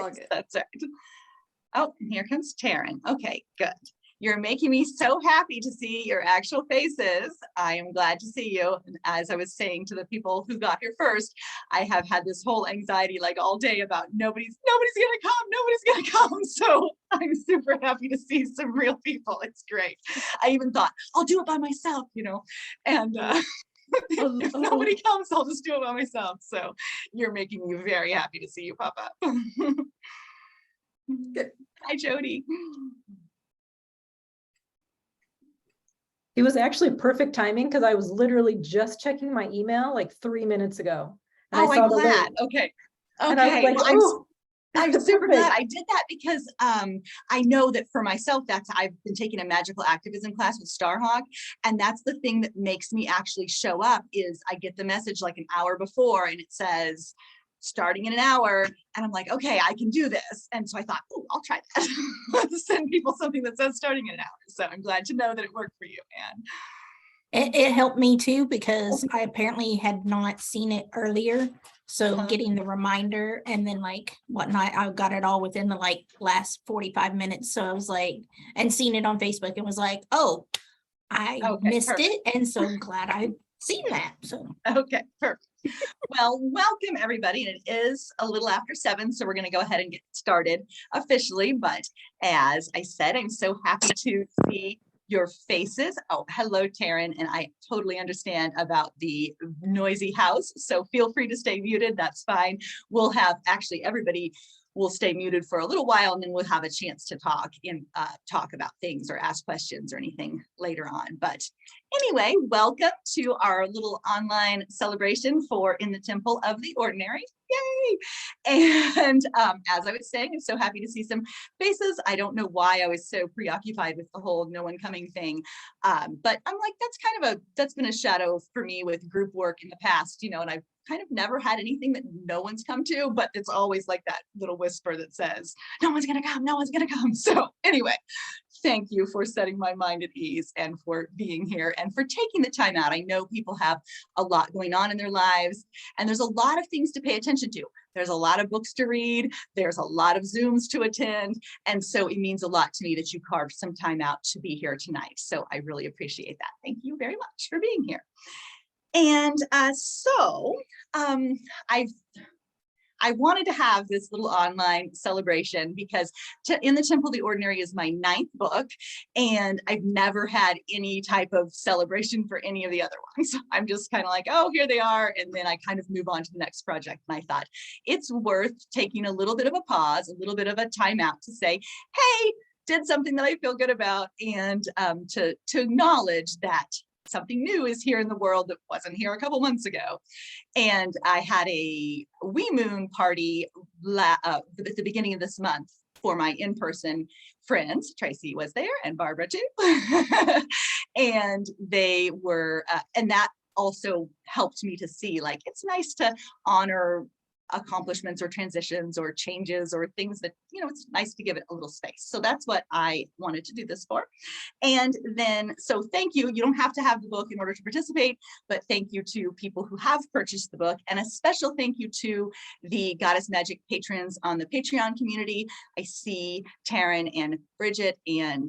all good. That's right. Oh, and here comes Taryn. Okay, good. You're making me so happy to see your actual faces. I am glad to see you. And as I was saying to the people who got here first, I have had this whole anxiety like all day about nobody's gonna come. So I'm super happy to see some real people. It's great. I even thought I'll do it by myself, and if nobody comes, I'll just do it by myself. So you're making me very happy to see you pop up. Good. Hi, Jody. It was actually perfect timing because I was literally just checking my email like 3 minutes ago. And Oh, I saw I'm the glad. link. Okay. And I was Okay. like, Well, oh, I'm super perfect. glad I did that because I know that for myself, I've been taking a magical activism class with Starhawk, and that's the thing that makes me actually show up is I get the message like an hour before and it says starting in an hour, and I'm like, okay, I can do this. And so I thought, oh, I'll try that. Let's send people something that says starting in an hour. So I'm glad to know that it worked for you, Anne. It helped me too because I apparently had not seen it earlier. So getting the reminder and then like whatnot, I got it all within the like last 45 minutes. So I was like, and seeing it on Facebook and was like, oh, I missed it. And so I'm glad I've seen that. So okay, perfect. Well, welcome everybody. And it is a little after 7, so we're going to go ahead and get started officially. But as I said, I'm so happy to see your faces. Oh, hello, Taryn. And I totally understand about the noisy house. So feel free to stay muted. That's fine. We'll have actually everybody will stay muted for a little while, and then we'll have a chance to talk about things or ask questions or anything later on. But anyway, welcome to our little online celebration for In the Temple of the Ordinary. Yay! And as I was saying, I'm so happy to see some faces. I don't know why I was so preoccupied with the whole no one coming thing. But I'm like, that's been a shadow for me with group work in the past, and I've kind of never had anything that no one's come to, but it's always like that little whisper that says, no one's gonna come, no one's gonna come. So anyway, thank you for setting my mind at ease and for being here and for taking the time out. I know people have a lot going on in their lives and there's a lot of things to pay attention to. There's a lot of books to read. There's a lot of Zooms to attend. And so it means a lot to me that you carved some time out to be here tonight. So I really appreciate that. Thank you very much for being here. And I wanted to have this little online celebration because In the Temple of the Ordinary is my 9th book, and I've never had any type of celebration for any of the other ones. I'm just kind of like, oh, here they are, and then I kind of move on to the next project. And I thought it's worth taking a little bit of a pause, a little bit of a timeout to say, hey, did something that I feel good about, and to acknowledge that something new is here in the world that wasn't here a couple months ago. And I had a Wee Moon party at the beginning of this month for my in-person friends. Tracy was there and Barbara too. And they were, and that also helped me to see, like, it's nice to honor accomplishments or transitions or changes or things that, it's nice to give it a little space. So that's what I wanted to do this for. And then, so thank you. You don't have to have the book in order to participate, but thank you to people who have purchased the book, and a special thank you to the Goddess Magic patrons on the Patreon community. I see Taryn and Bridget and,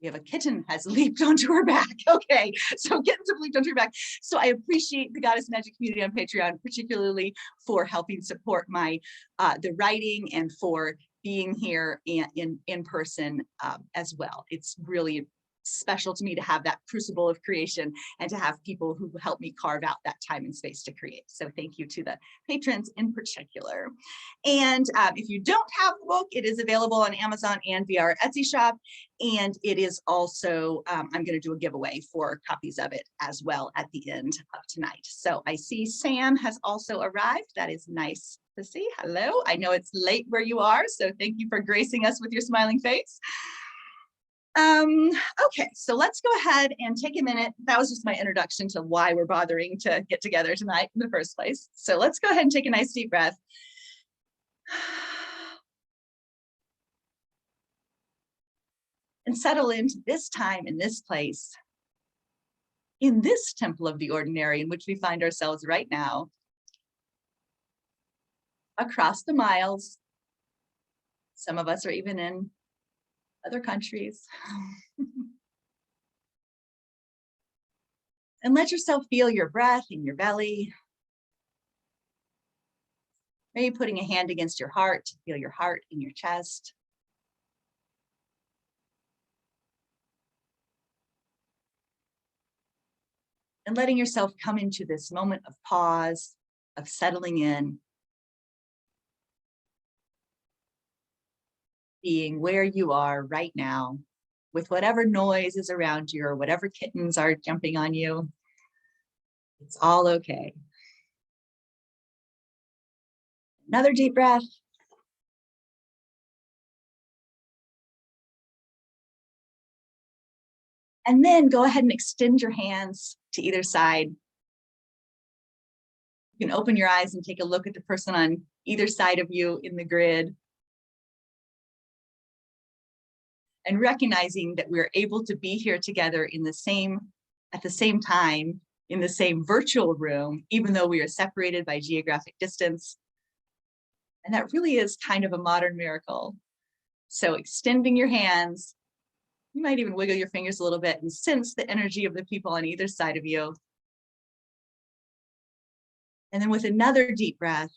we have a kitten has leaped onto her back. Okay, so kittens have leaped onto her back. So I appreciate the Goddess Magic community on Patreon, particularly for helping support my the writing and for being here in person as well. It's really special to me to have that crucible of creation and to have people who help me carve out that time and space to create. So thank you to the patrons in particular. And if you don't have the book, it is available on Amazon and via our Etsy shop. And it is also, I'm going to do a giveaway for copies of it as well at the end of tonight. So I see Sam has also arrived. That is nice to see. Hello. I know it's late where you are, so thank you for gracing us with your smiling face. Okay, so let's go ahead and take a minute. That was just my introduction to why we're bothering to get together tonight in the first place. So let's go ahead and take a nice deep breath. And settle into this time in this place, in this temple of the ordinary in which we find ourselves right now. across the miles. Some of us are even in other countries. And let yourself feel your breath in your belly. Maybe putting a hand against your heart to feel your heart in your chest. And letting yourself come into this moment of pause, of settling in, being where you are right now, with whatever noise is around you or whatever kittens are jumping on you. It's all okay. Another deep breath. And then go ahead and extend your hands to either side. You can open your eyes and take a look at the person on either side of you in the grid. And recognizing that we're able to be here together at the same time, in the same virtual room, even though we are separated by geographic distance. And that really is kind of a modern miracle. So extending your hands, you might even wiggle your fingers a little bit and sense the energy of the people on either side of you. And then with another deep breath,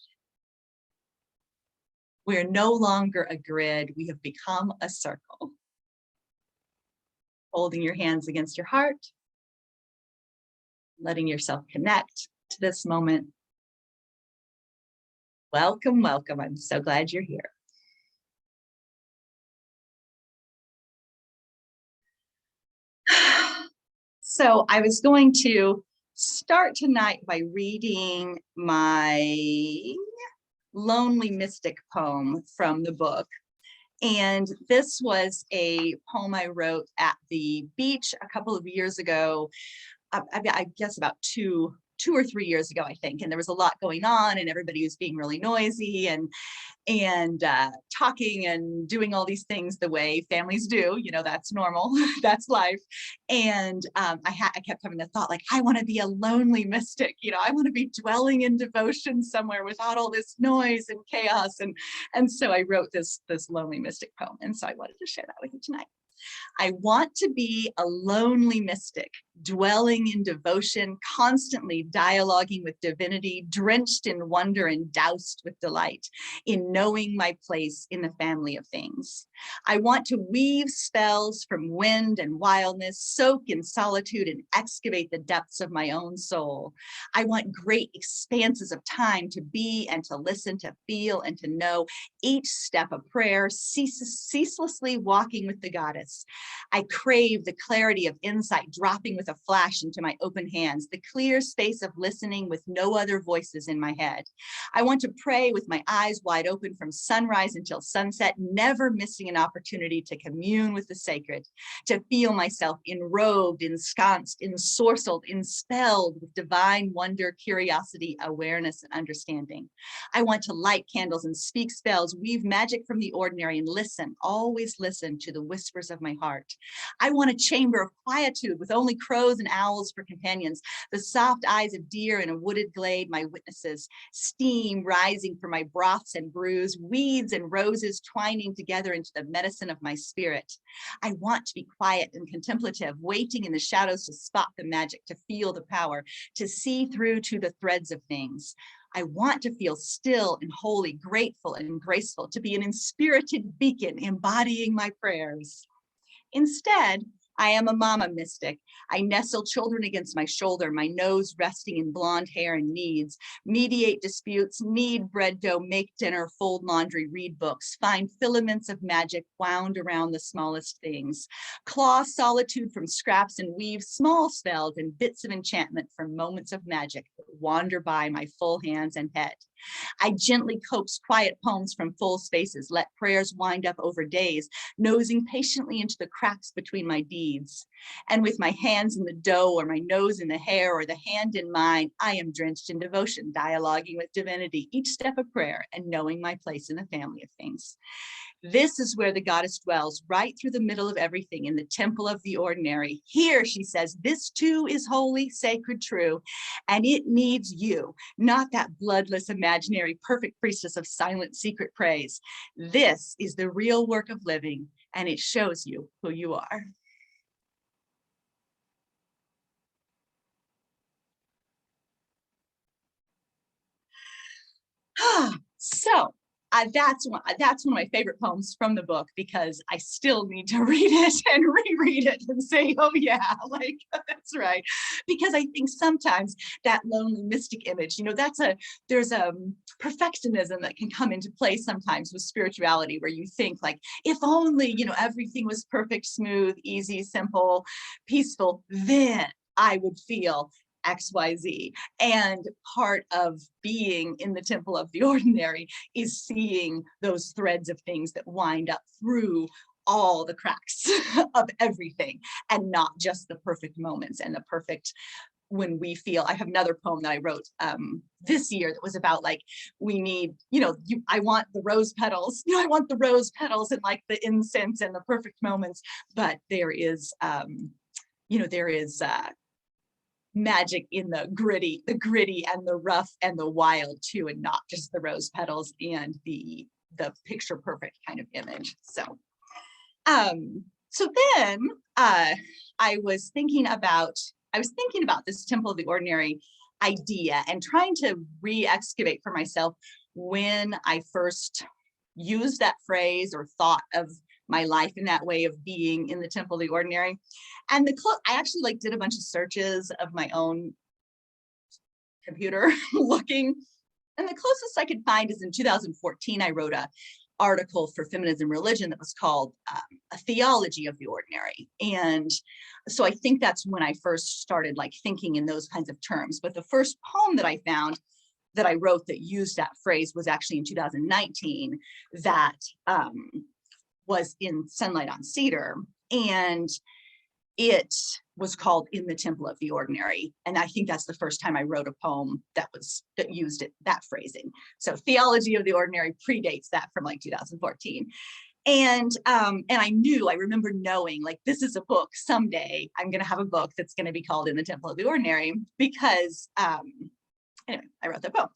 we're no longer a grid, we have become a circle. Holding your hands against your heart, letting yourself connect to this moment. Welcome, welcome. I'm so glad you're here. So I was going to start tonight by reading my Lonely Mystic poem from the book. And this was a poem I wrote at the beach a couple of years ago. I guess about two or 3 years ago, I think. And there was a lot going on and everybody was being really noisy and talking and doing all these things the way families do, that's normal, that's life. And I kept having the thought, like, I want to be a lonely mystic, I want to be dwelling in devotion somewhere without all this noise and chaos. And so I wrote this lonely mystic poem. And so I wanted to share that with you tonight. I want to be a lonely mystic, dwelling in devotion, constantly dialoguing with divinity, drenched in wonder and doused with delight, in knowing my place in the family of things. I want to weave spells from wind and wildness, soak in solitude and excavate the depths of my own soul. I want great expanses of time to be and to listen, to feel and to know, each step of prayer, ceaselessly walking with the goddess. I crave the clarity of insight dropping with a flash into my open hands, the clear space of listening with no other voices in my head. I want to pray with my eyes wide open from sunrise until sunset, never missing an opportunity to commune with the sacred, to feel myself enrobed, ensconced, ensorcelled, enspelled with divine wonder, curiosity, awareness, and understanding. I want to light candles and speak spells, weave magic from the ordinary, and listen, always listen to the whispers of my heart. I want a chamber of quietude with only crows and owls for companions, the soft eyes of deer in a wooded glade, my witnesses, steam rising from my broths and brews, weeds and roses twining together into the medicine of my spirit. I want to be quiet and contemplative, waiting in the shadows to spot the magic, to feel the power, to see through to the threads of things. I want to feel still and holy, grateful and graceful, to be an inspirited beacon embodying my prayers. Instead, I am a mama mystic. I nestle children against my shoulder, my nose resting in blonde hair and needs, mediate disputes, knead bread dough, make dinner, fold laundry, read books, find filaments of magic wound around the smallest things, claw solitude from scraps and weave small spells and bits of enchantment from moments of magic that wander by my full hands and head. I gently coax quiet poems from full spaces, let prayers wind up over days, nosing patiently into the cracks between my deeds. And with my hands in the dough or my nose in the hair or the hand in mine, I am drenched in devotion, dialoguing with divinity, each step of prayer and knowing my place in the family of things. This is where the goddess dwells, right through the middle of everything, in the temple of the ordinary. Here, she says, this too is holy, sacred, true, and it needs you, not that bloodless, imaginary, perfect priestess of silent, secret praise. This is the real work of living, and it shows you who you are. So that's one of my favorite poems from the book, because I still need to read it and reread it and say, oh yeah, like that's right. Because I think sometimes that lonely mystic image, there's a perfectionism that can come into play sometimes with spirituality, where you think like, if only, everything was perfect, smooth, easy, simple, peaceful, then I would feel XYZ. And part of being in the temple of the ordinary is seeing those threads of things that wind up through all the cracks of everything, and not just the perfect moments and the perfect when we feel. I have another poem that I wrote this year that was about like, we need, I want the rose petals, I want the rose petals and like the incense and the perfect moments, but there is, magic in the gritty and the rough and the wild too, and not just the rose petals and the picture perfect kind of image. So then I was thinking about this temple of the ordinary idea and trying to re-excavate for myself when I first used that phrase or thought of my life in that way of being in the temple of the ordinary. And I actually did a bunch of searches of my own computer looking, and the closest I could find is in 2014, I wrote a article for Feminism Religion that was called A Theology of the Ordinary. And so I think that's when I first started thinking in those kinds of terms. But the first poem that I found that I wrote that used that phrase was actually in 2019, that was in Sunlight on Cedar, and it was called In the Temple of the Ordinary. And I think that's the first time I wrote a poem that used that phrasing. So Theology of the Ordinary predates that from 2014. And I remember knowing this is a book, someday I'm going to have a book that's going to be called In the Temple of the Ordinary, because anyway, I wrote that poem.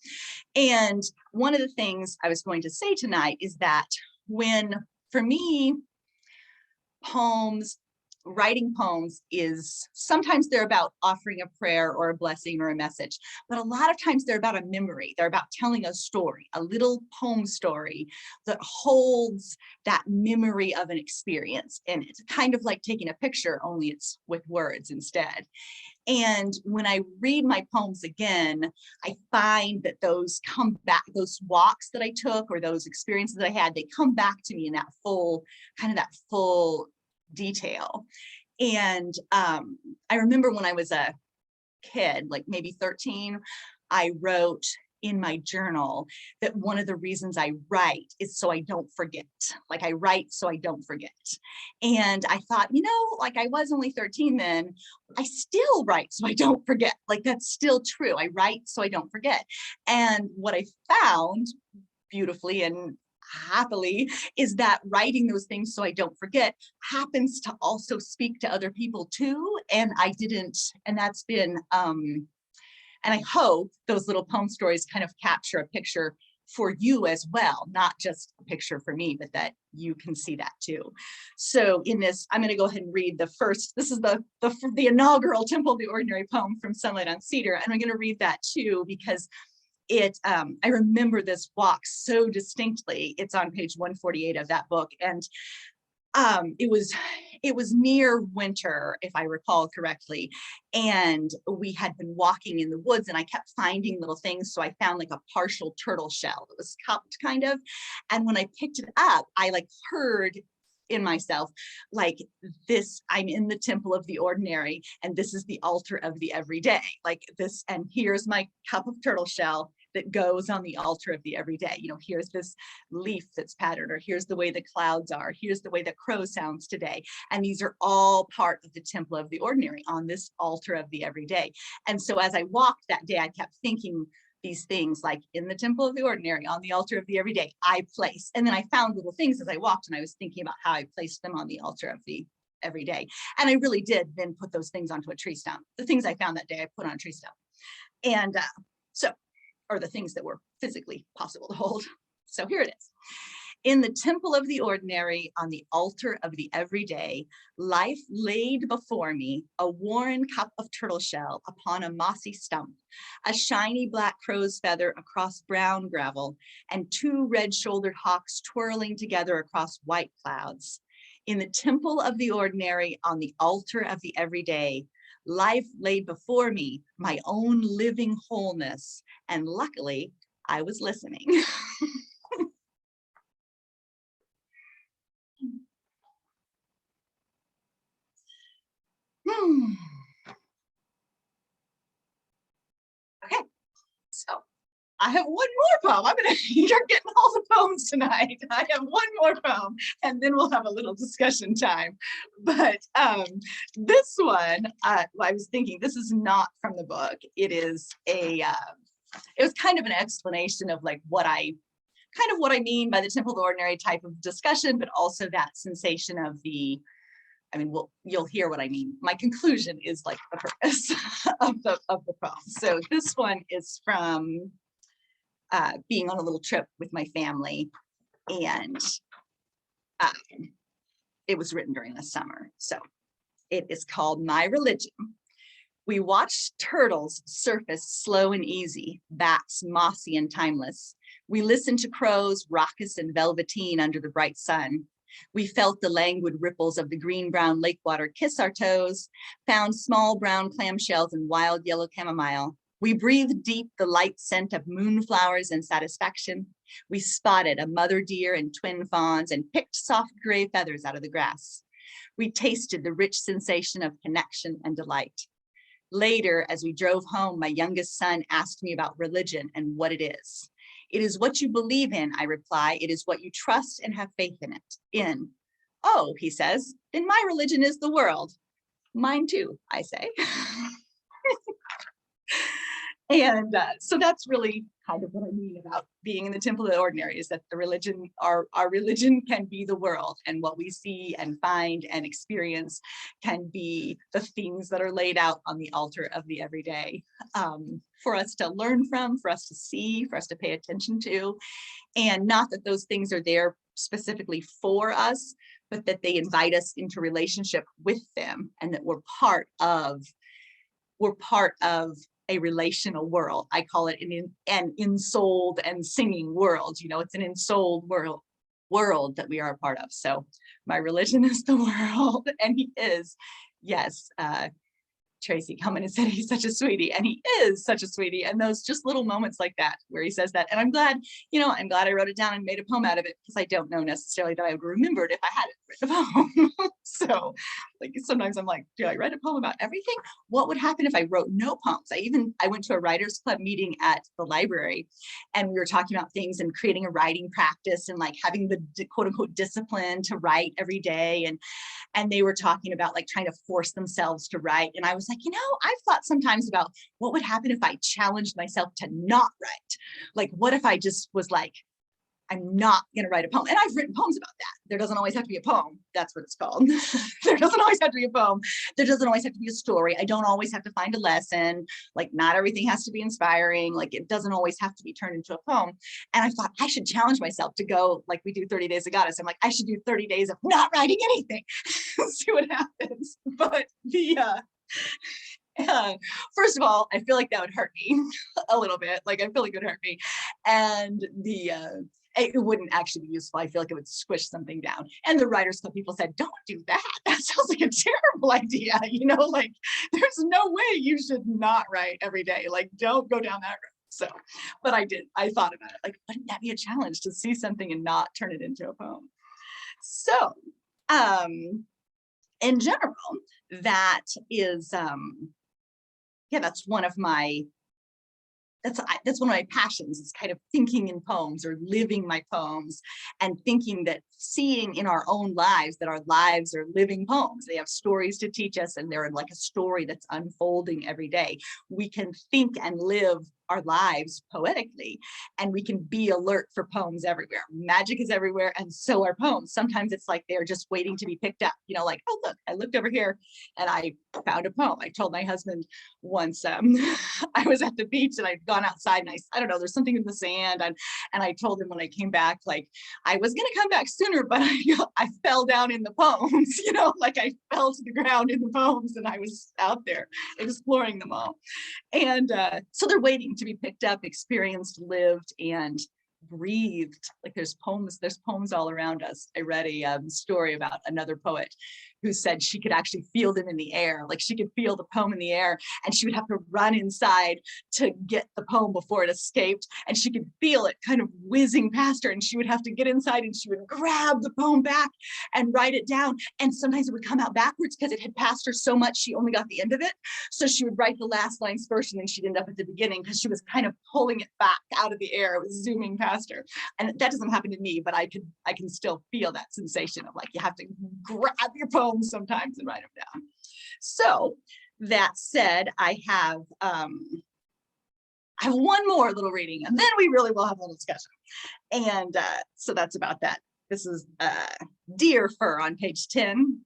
And one of the things I was going to say tonight is that for me, writing poems is sometimes they're about offering a prayer or a blessing or a message, but a lot of times they're about a memory. They're about telling a story, a little poem story that holds that memory of an experience in it, kind of like taking a picture, only it's with words instead. And when I read my poems again, I find that those come back, those walks that I took or those experiences that I had, they come back to me in that full detail. And I remember when I was a kid, maybe 13, I wrote in my journal that one of the reasons I write is so I don't forget. I write so I don't forget. And I thought, I was only 13 then, I still write so I don't forget. That's still true. I write so I don't forget. And what I found beautifully and happily is that writing those things so I don't forget happens to also speak to other people too. And that's been, and I hope those little poem stories kind of capture a picture for you as well, not just a picture for me, but that you can see that too. So in this, I'm going to go ahead and read this is the inaugural Temple of the Ordinary poem from Sunlight on Cedar. And I'm going to read that too, because I remember this walk so distinctly. It's on page 148 of that book. And it was near winter, if I recall correctly, and we had been walking in the woods, and I kept finding little things. So I found a partial turtle shell that was cupped kind of, and when I picked it up, I heard in myself this, I'm in the temple of the ordinary, and this is the altar of the everyday, this, and here's my cup of turtle shell that goes on the altar of the everyday. Here's this leaf that's patterned, or here's the way the clouds are, here's the way the crow sounds today. And these are all part of the temple of the ordinary on this altar of the everyday. And so as I walked that day, I kept thinking these things like in the temple of the ordinary, on the altar of the everyday, I place. And then I found little things as I walked and I was thinking about how I placed them on the altar of the everyday. And I really did then put those things onto a tree stump. The things I found that day, I put on a tree stump. And or the things that were physically possible to hold. So here it is. In the temple of the ordinary, on the altar of the everyday, life laid before me a worn cup of turtle shell upon a mossy stump, a shiny black crow's feather across brown gravel, and two red-shouldered hawks twirling together across white clouds. In the temple of the ordinary, on the altar of the everyday, life laid before me my own living wholeness, and luckily, I was listening. Okay, so I have one more poem. You're getting all the poems tonight. I have one more poem and then we'll have a little discussion time. But this one, I was thinking this is not from the book. It is it was kind of an explanation of like what I mean by the temple of the ordinary type of discussion, but also that sensation of the, you'll hear what I mean. My conclusion is like the purpose of the poem. So this one is from being on a little trip with my family, and it was written during the summer. So it is called My Religion. We watched turtles surface slow and easy, bats mossy and timeless. We listened to crows raucous and velveteen under the bright sun. We felt the languid ripples of the green-brown lake water kiss our toes, found small brown clamshells and wild yellow chamomile. We breathed deep the light scent of moonflowers and satisfaction. We spotted a mother deer and twin fawns and picked soft gray feathers out of the grass. We tasted the rich sensation of connection and delight. Later, as we drove home, my youngest son asked me about religion and what it is. It is what you believe in, I reply. It is what you trust and have faith in it. Oh, he says, then my religion is the world. Mine too, I say. And so that's really kind of what I mean about being in the temple of the ordinary, is that the religion, our religion can be the world, and what we see and find and experience can be the things that are laid out on the altar of the everyday, for us to learn from, for us to see, for us to pay attention to. And not that those things are there specifically for us, but that they invite us into relationship with them, and that we're part of a relational world. I call it an ensouled and singing world. You know, it's an ensouled world that we are a part of. So my religion is the world, and he is, yes, Tracy come in and said he's such a sweetie, and he is such a sweetie. And those just little moments like that where he says that, and I'm glad I wrote it down and made a poem out of it, because I don't know necessarily that I would remember it if I hadn't written a poem. So like sometimes I'm like, do I write a poem about everything? What would happen if I wrote no poems? I went to a writers club meeting at the library, and we were talking about things and creating a writing practice and like having the quote unquote discipline to write every day. And they were talking about like trying to force themselves to write. And I was like, I've thought sometimes about what would happen if I challenged myself to not write. Like, what if I just was like, I'm not going to write a poem. And I've written poems about that. There doesn't always have to be a poem. That's what it's called. There doesn't always have to be a poem. There doesn't always have to be a story. I don't always have to find a lesson. Like, not everything has to be inspiring. Like, it doesn't always have to be turned into a poem. And I thought I should challenge myself to go, like we do 30 Days of Goddess. I'm like, I should do 30 days of not writing anything. See what happens. But first of all, I feel like that would hurt me a little bit. Like, I feel like it would hurt me. And it wouldn't actually be useful. I feel like it would squish something down. And the Writers Club people said, don't do that. That sounds like a terrible idea. Like, there's no way you should not write every day. Like, don't go down that road. So, but I did. I thought about it. Like, wouldn't that be a challenge to see something and not turn it into a poem? So, in general, that is, that's one of my passions, is kind of thinking in poems or living my poems, and thinking that seeing in our own lives that our lives are living poems. They have stories to teach us, and they're like a story that's unfolding every day. We can think and live our lives poetically, and we can be alert for poems everywhere. Magic is everywhere, and so are poems. Sometimes it's like they're just waiting to be picked up, you know, like, oh, look, I looked over here and I found a poem. I told my husband once, I was at the beach and I'd gone outside and I don't know, there's something in the sand, and I told him when I came back, like, I was gonna come back sooner, but I fell down in the poems, you know, like I fell to the ground in the poems, and I was out there exploring them all. And so they're waiting to be picked up, experienced, lived, and breathed. Like there's poems all around us. I read a story about another poet who said she could actually feel them in the air. Like she could feel the poem in the air, and she would have to run inside to get the poem before it escaped. And she could feel it kind of whizzing past her, and she would have to get inside and she would grab the poem back and write it down. And sometimes it would come out backwards because it had passed her so much, she only got the end of it. So she would write the last lines first, and then she'd end up at the beginning because she was kind of pulling it back out of the air. It was zooming past her. And that doesn't happen to me, but I can still feel that sensation of like, you have to grab your poem sometimes and write them down. So that said, I have one more little reading, and then we really will have a little discussion. And so that's about that. This is deer fur on page 10.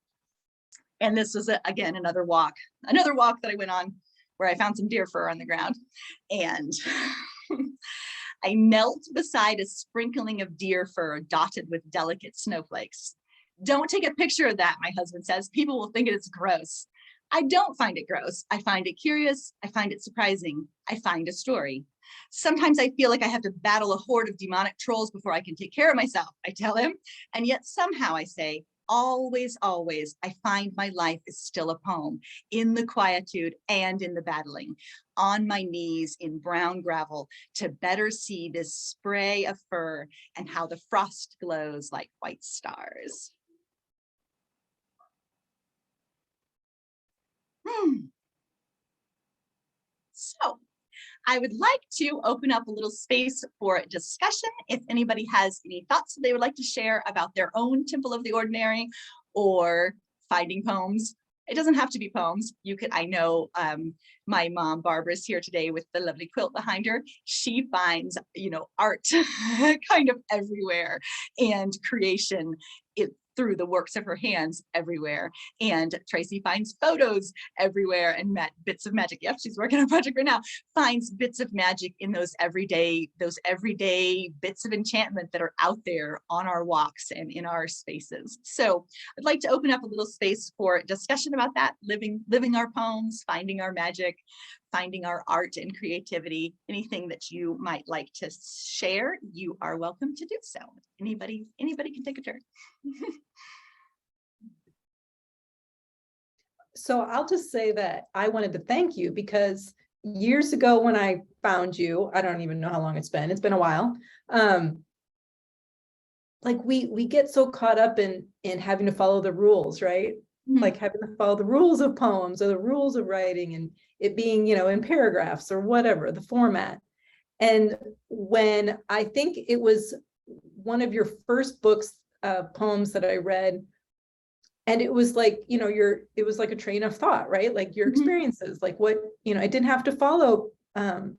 And this was again another walk that I went on where I found some deer fur on the ground. And I knelt beside a sprinkling of deer fur dotted with delicate snowflakes. Don't take a picture of that, my husband says. People will think it's gross. I don't find it gross. I find it curious. I find it surprising. I find a story. Sometimes I feel like I have to battle a horde of demonic trolls before I can take care of myself, I tell him. And yet somehow I say, always, always, I find my life is still a poem, in the quietude and in the battling, on my knees in brown gravel to better see this spray of fur and how the frost glows like white stars. So I would like to open up a little space for discussion. If anybody has any thoughts they would like to share about their own Temple of the Ordinary or finding poems. It doesn't have to be poems. You could, I know my mom, Barbara's here today with the lovely quilt behind her. She finds, you know, art kind of everywhere, and creation through the works of her hands everywhere. And Tracy finds photos everywhere and bits of magic. Yep, she's working on a project right now. Finds bits of magic in those everyday bits of enchantment that are out there on our walks and in our spaces. So I'd like to open up a little space for discussion about that, living our poems, finding our magic, finding our art and creativity. Anything that you might like to share, you are welcome to do so. Anybody can take a turn. So I'll just say that I wanted to thank you because years ago when I found you, I don't even know how long it's been a while. Like we get so caught up in having to follow the rules, right? Like having to follow the rules of poems or the rules of writing, and it being, you know, in paragraphs or whatever, the format. And when I think it was one of your first books, poems that I read, and it was like, you know, it was like a train of thought, right? Like your experiences, like what, you know, I didn't have to follow, you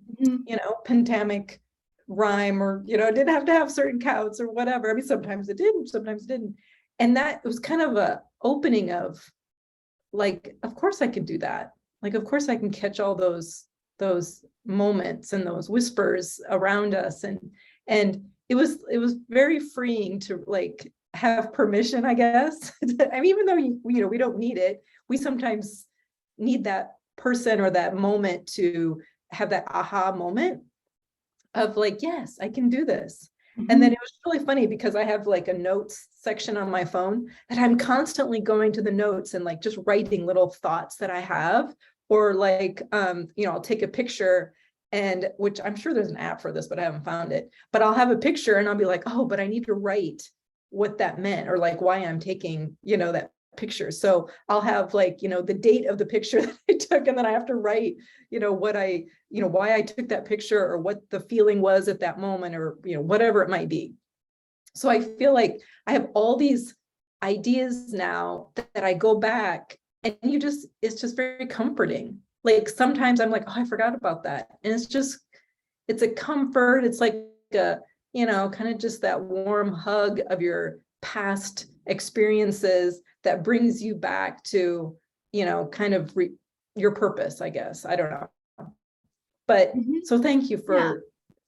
know, pentamic rhyme, or, you know, I didn't have to have certain counts or whatever. I mean, sometimes it did, sometimes it didn't. And that was kind of a opening of like, of course I could do that. Like, of course I can catch all those moments and those whispers around us. And it was very freeing to like have permission, I guess. I mean, even though you know, we don't need it, we sometimes need that person or that moment to have that aha moment of like, yes, I can do this. And then it was really funny because I have like a notes section on my phone that I'm constantly going to the notes and like just writing little thoughts that I have, or like, you know, I'll take a picture, and which I'm sure there's an app for this, but I haven't found it, but I'll have a picture and I'll be like, oh, but I need to write what that meant, or like why I'm taking, you know, that picture. So I'll have like, you know, the date of the picture that I took, and then I have to write, you know, why I took that picture, or what the feeling was at that moment, or, you know, whatever it might be. So I feel like I have all these ideas now that I go back, and it's just very comforting. Like sometimes I'm like, oh, I forgot about that. And it's just it's a comfort. It's like a, you know, kind of just that warm hug of your past experiences that brings you back to, you know, kind of your purpose, I guess. I don't know. But so thank you for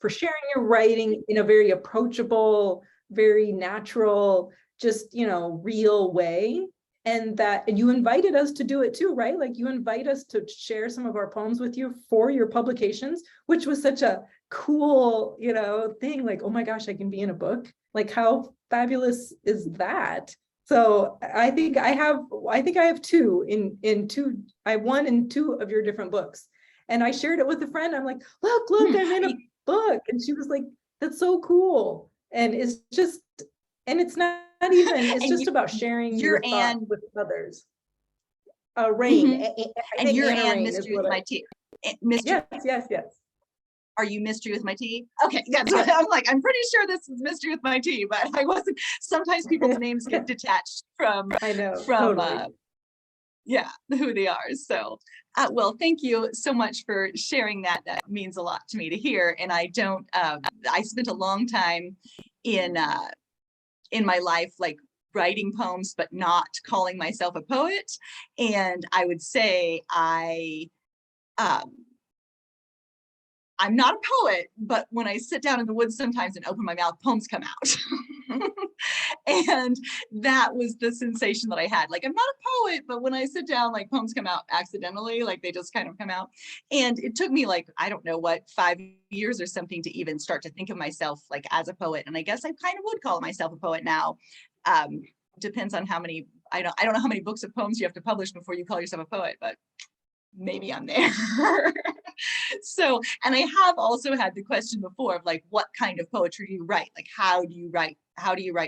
sharing your writing in a very approachable, very natural, just, you know, real way. And you invited us to do it too, right? Like you invite us to share some of our poems with you for your publications, which was such a cool, you know, thing. Like, oh my gosh, I can be in a book. Like, how fabulous is that? So I think I have two in two. I have one in two of your different books, and I shared it with a friend. I'm like, look, I'm in a book, and she was like, that's so cool. And it's just, and it's not even, it's just about sharing your thoughts with others. Rain. And you're Anne Mystery with my tea. Yes. Are you Mystery with my tea? Okay, that's what I'm like. I'm pretty sure this is Mystery with my tea, but I wasn't. Sometimes people's names get detached from, I know, from totally. Who they are. So, well, thank you so much for sharing that. That means a lot to me to hear. And I don't. I spent a long time in my life, like writing poems, but not calling myself a poet. And I would say I'm not a poet, but when I sit down in the woods sometimes and open my mouth, poems come out. And that was the sensation that I had. Like, I'm not a poet, but when I sit down, like poems come out accidentally, like they just kind of come out. And it took me like, I don't know what, 5 years or something to even start to think of myself like as a poet. And I guess I kind of would call myself a poet now. Depends on how many, I don't know how many books of poems you have to publish before you call yourself a poet, but maybe I'm there. So, and I have also had the question before of like, what kind of poetry do you write? Like, how do you write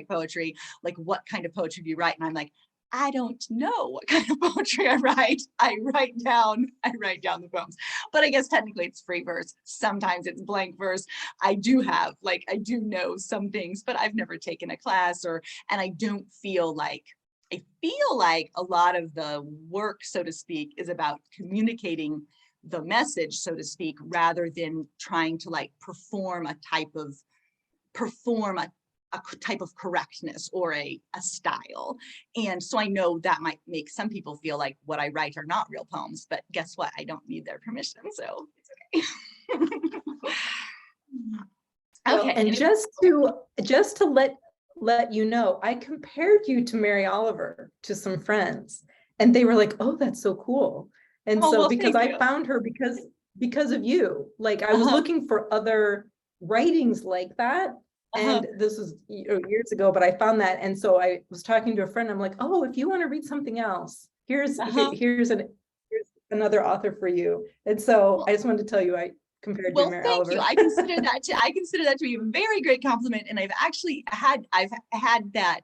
poetry? Like, what kind of poetry do you write? And I'm like, I don't know what kind of poetry I write. I write down the poems, but I guess technically it's free verse. Sometimes it's blank verse. I do know some things, but I've never taken a class and I don't feel like, I feel like a lot of the work, so to speak, is about communicating the message, so to speak, rather than trying to like perform a type of correctness or a style. And so I know that might make some people feel like what I write are not real poems, but guess what? I don't need their permission, so it's okay. Okay. And just to let you know, I compared you to Mary Oliver to some friends, and they were like, oh, that's so cool. And so because I found her because of you, like I was looking for other writings like that. And this was years ago, but I found that. And so I was talking to a friend. I'm like, oh, if you want to read something else, here's another author for you. And so I just wanted to tell you, I compared you to Mary Oliver. Thank you. I consider that to be a very great compliment. And I've had that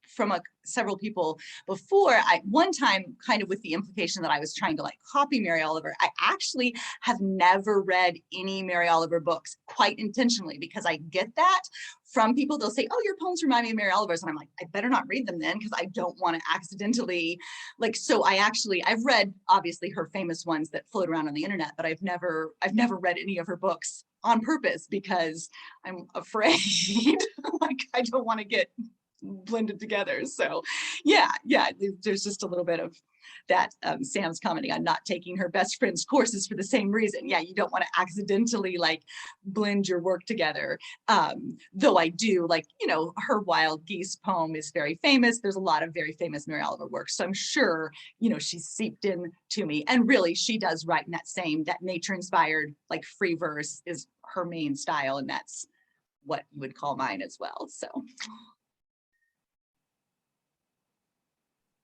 from several people before. One time, kind of with the implication that I was trying to like copy Mary Oliver. I actually have never read any Mary Oliver books quite intentionally, because I get that from people. They'll say, oh, your poems remind me of Mary Oliver's. And I'm like, I better not read them then, because I don't want to accidentally like, so I've read obviously her famous ones that float around on the internet, but I've never read any of her books on purpose, because I'm afraid like I don't want to get blended together. So yeah, there's just a little bit of that. Sam's commenting on not taking her best friend's courses for the same reason. Yeah, you don't want to accidentally like blend your work together. Though I do, like, you know, her Wild Geese poem is very famous. There's a lot of very famous Mary Oliver works. So I'm sure, you know, she's seeped in to me. And really, she does write in that nature inspired, like free verse is her main style. And that's what you would call mine as well. So.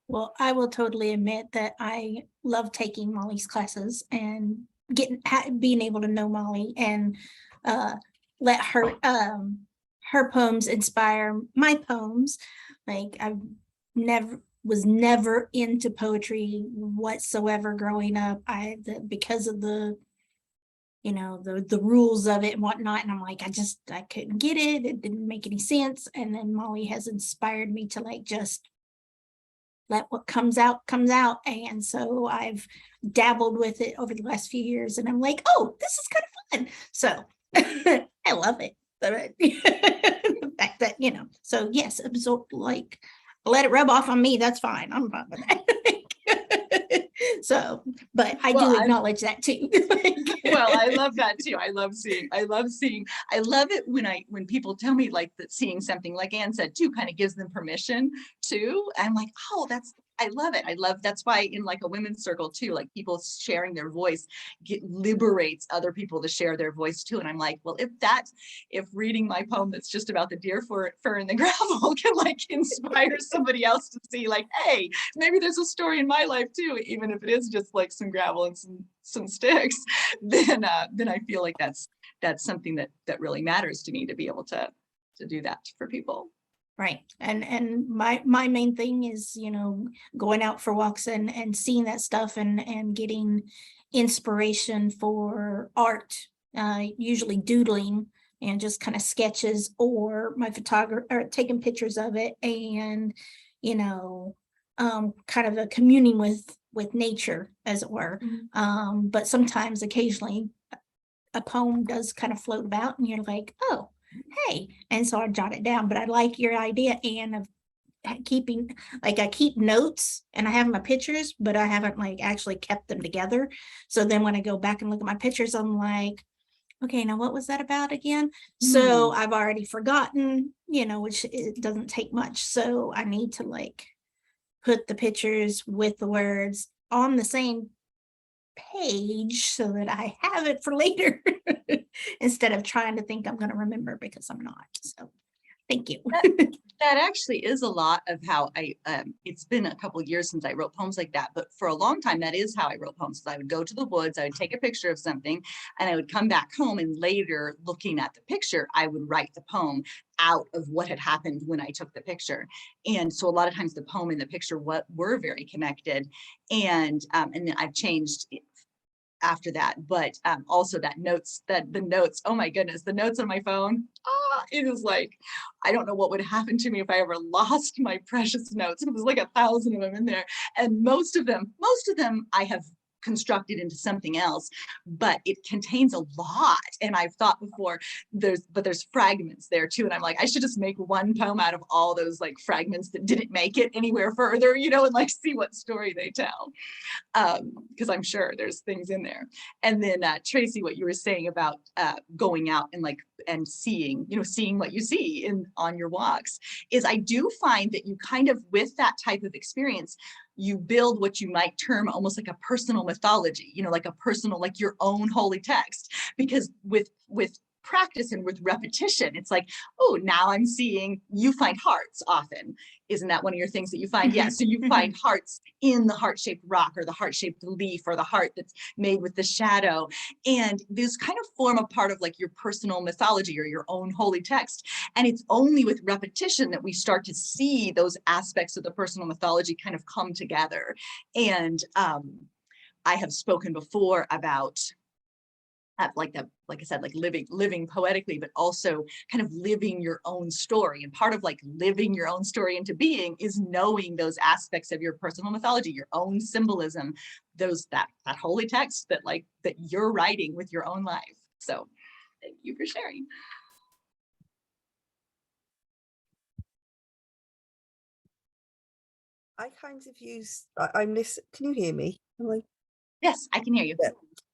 Well, I will totally admit that I love taking Molly's classes and being able to know Molly and let her her poems inspire my poems. Like I was never into poetry whatsoever growing up. Because of the, you know, the rules of it and whatnot, and I'm like, I couldn't get it. It didn't make any sense. And then Molly has inspired me to like just let what comes out comes out. And so I've dabbled with it over the last few years, and I'm like, oh, this is kind of fun. So I love it. The fact that, so yes, absorb, like, let it rub off on me. That's fine. I'm fine with that. So, but I do acknowledge that too. Well, I love that too. I love it when people tell me like that seeing something, like Anne said too, kind of gives them permission to. I'm like, oh, I love it. That's why in like a women's circle too, like people sharing their voice liberates other people to share their voice too. And I'm like, well, if reading my poem that's just about the deer fur in the gravel can like inspire somebody else to see like, hey, maybe there's a story in my life too, even if it is just like some gravel and some sticks, then I feel like that's something that really matters to me, to be able to do that for people. Right. And my main thing is, going out for walks and seeing that stuff and getting inspiration for art, usually doodling and just kind of sketches, or my photographer, or taking pictures of it, and kind of a communing with nature, as it were. But sometimes, occasionally, a poem does kind of float about, and you're like, oh, hey. And so I jot it down. But I like your idea, Anne, of keeping, like, I keep notes and I have my pictures, but I haven't like actually kept them together. So then when I go back and look at my pictures, I'm like, okay, now what was that about again? So I've already forgotten, which it doesn't take much. So I need to like put the pictures with the words on the same page so that I have it for later instead of trying to think I'm going to remember, because I'm not. So thank you. That actually is a lot of how it's been a couple of years since I wrote poems like that, but for a long time, that is how I wrote poems. So I would go to the woods, I would take a picture of something, and I would come back home, and later, looking at the picture, I would write the poem out of what had happened when I took the picture. And so a lot of times the poem and the picture were very connected. And then I've changed after that, but also the notes, oh my goodness, the notes on my phone, it is like, I don't know what would happen to me if I ever lost my precious notes. It was like 1,000 of them in there, and most of them I have constructed into something else, but it contains a lot. And I've thought before, there's fragments there too, and I'm like, I should just make one poem out of all those like fragments that didn't make it anywhere further, and like see what story they tell, because I'm sure there's things in there. And then Tracy, what you were saying about going out and seeing what you see on your walks, is I do find that you kind of, with that type of experience, you build what you might term almost like a personal mythology, like a personal, like your own holy text, because with practice and with repetition, it's like, oh, now I'm seeing, you find hearts often. Isn't that one of your things that you find? Yeah. So you find hearts in the heart-shaped rock, or the heart-shaped leaf, or the heart that's made with the shadow. And these kind of form a part of like your personal mythology or your own holy text. And it's only with repetition that we start to see those aspects of the personal mythology kind of come together. And I have spoken before about like I said, like living poetically, but also kind of living your own story. And part of like living your own story into being is knowing those aspects of your personal mythology, your own symbolism, that holy text that you're writing with your own life. So thank you for sharing. I kind of use, I'm this, can you hear me? Yes, I can hear you.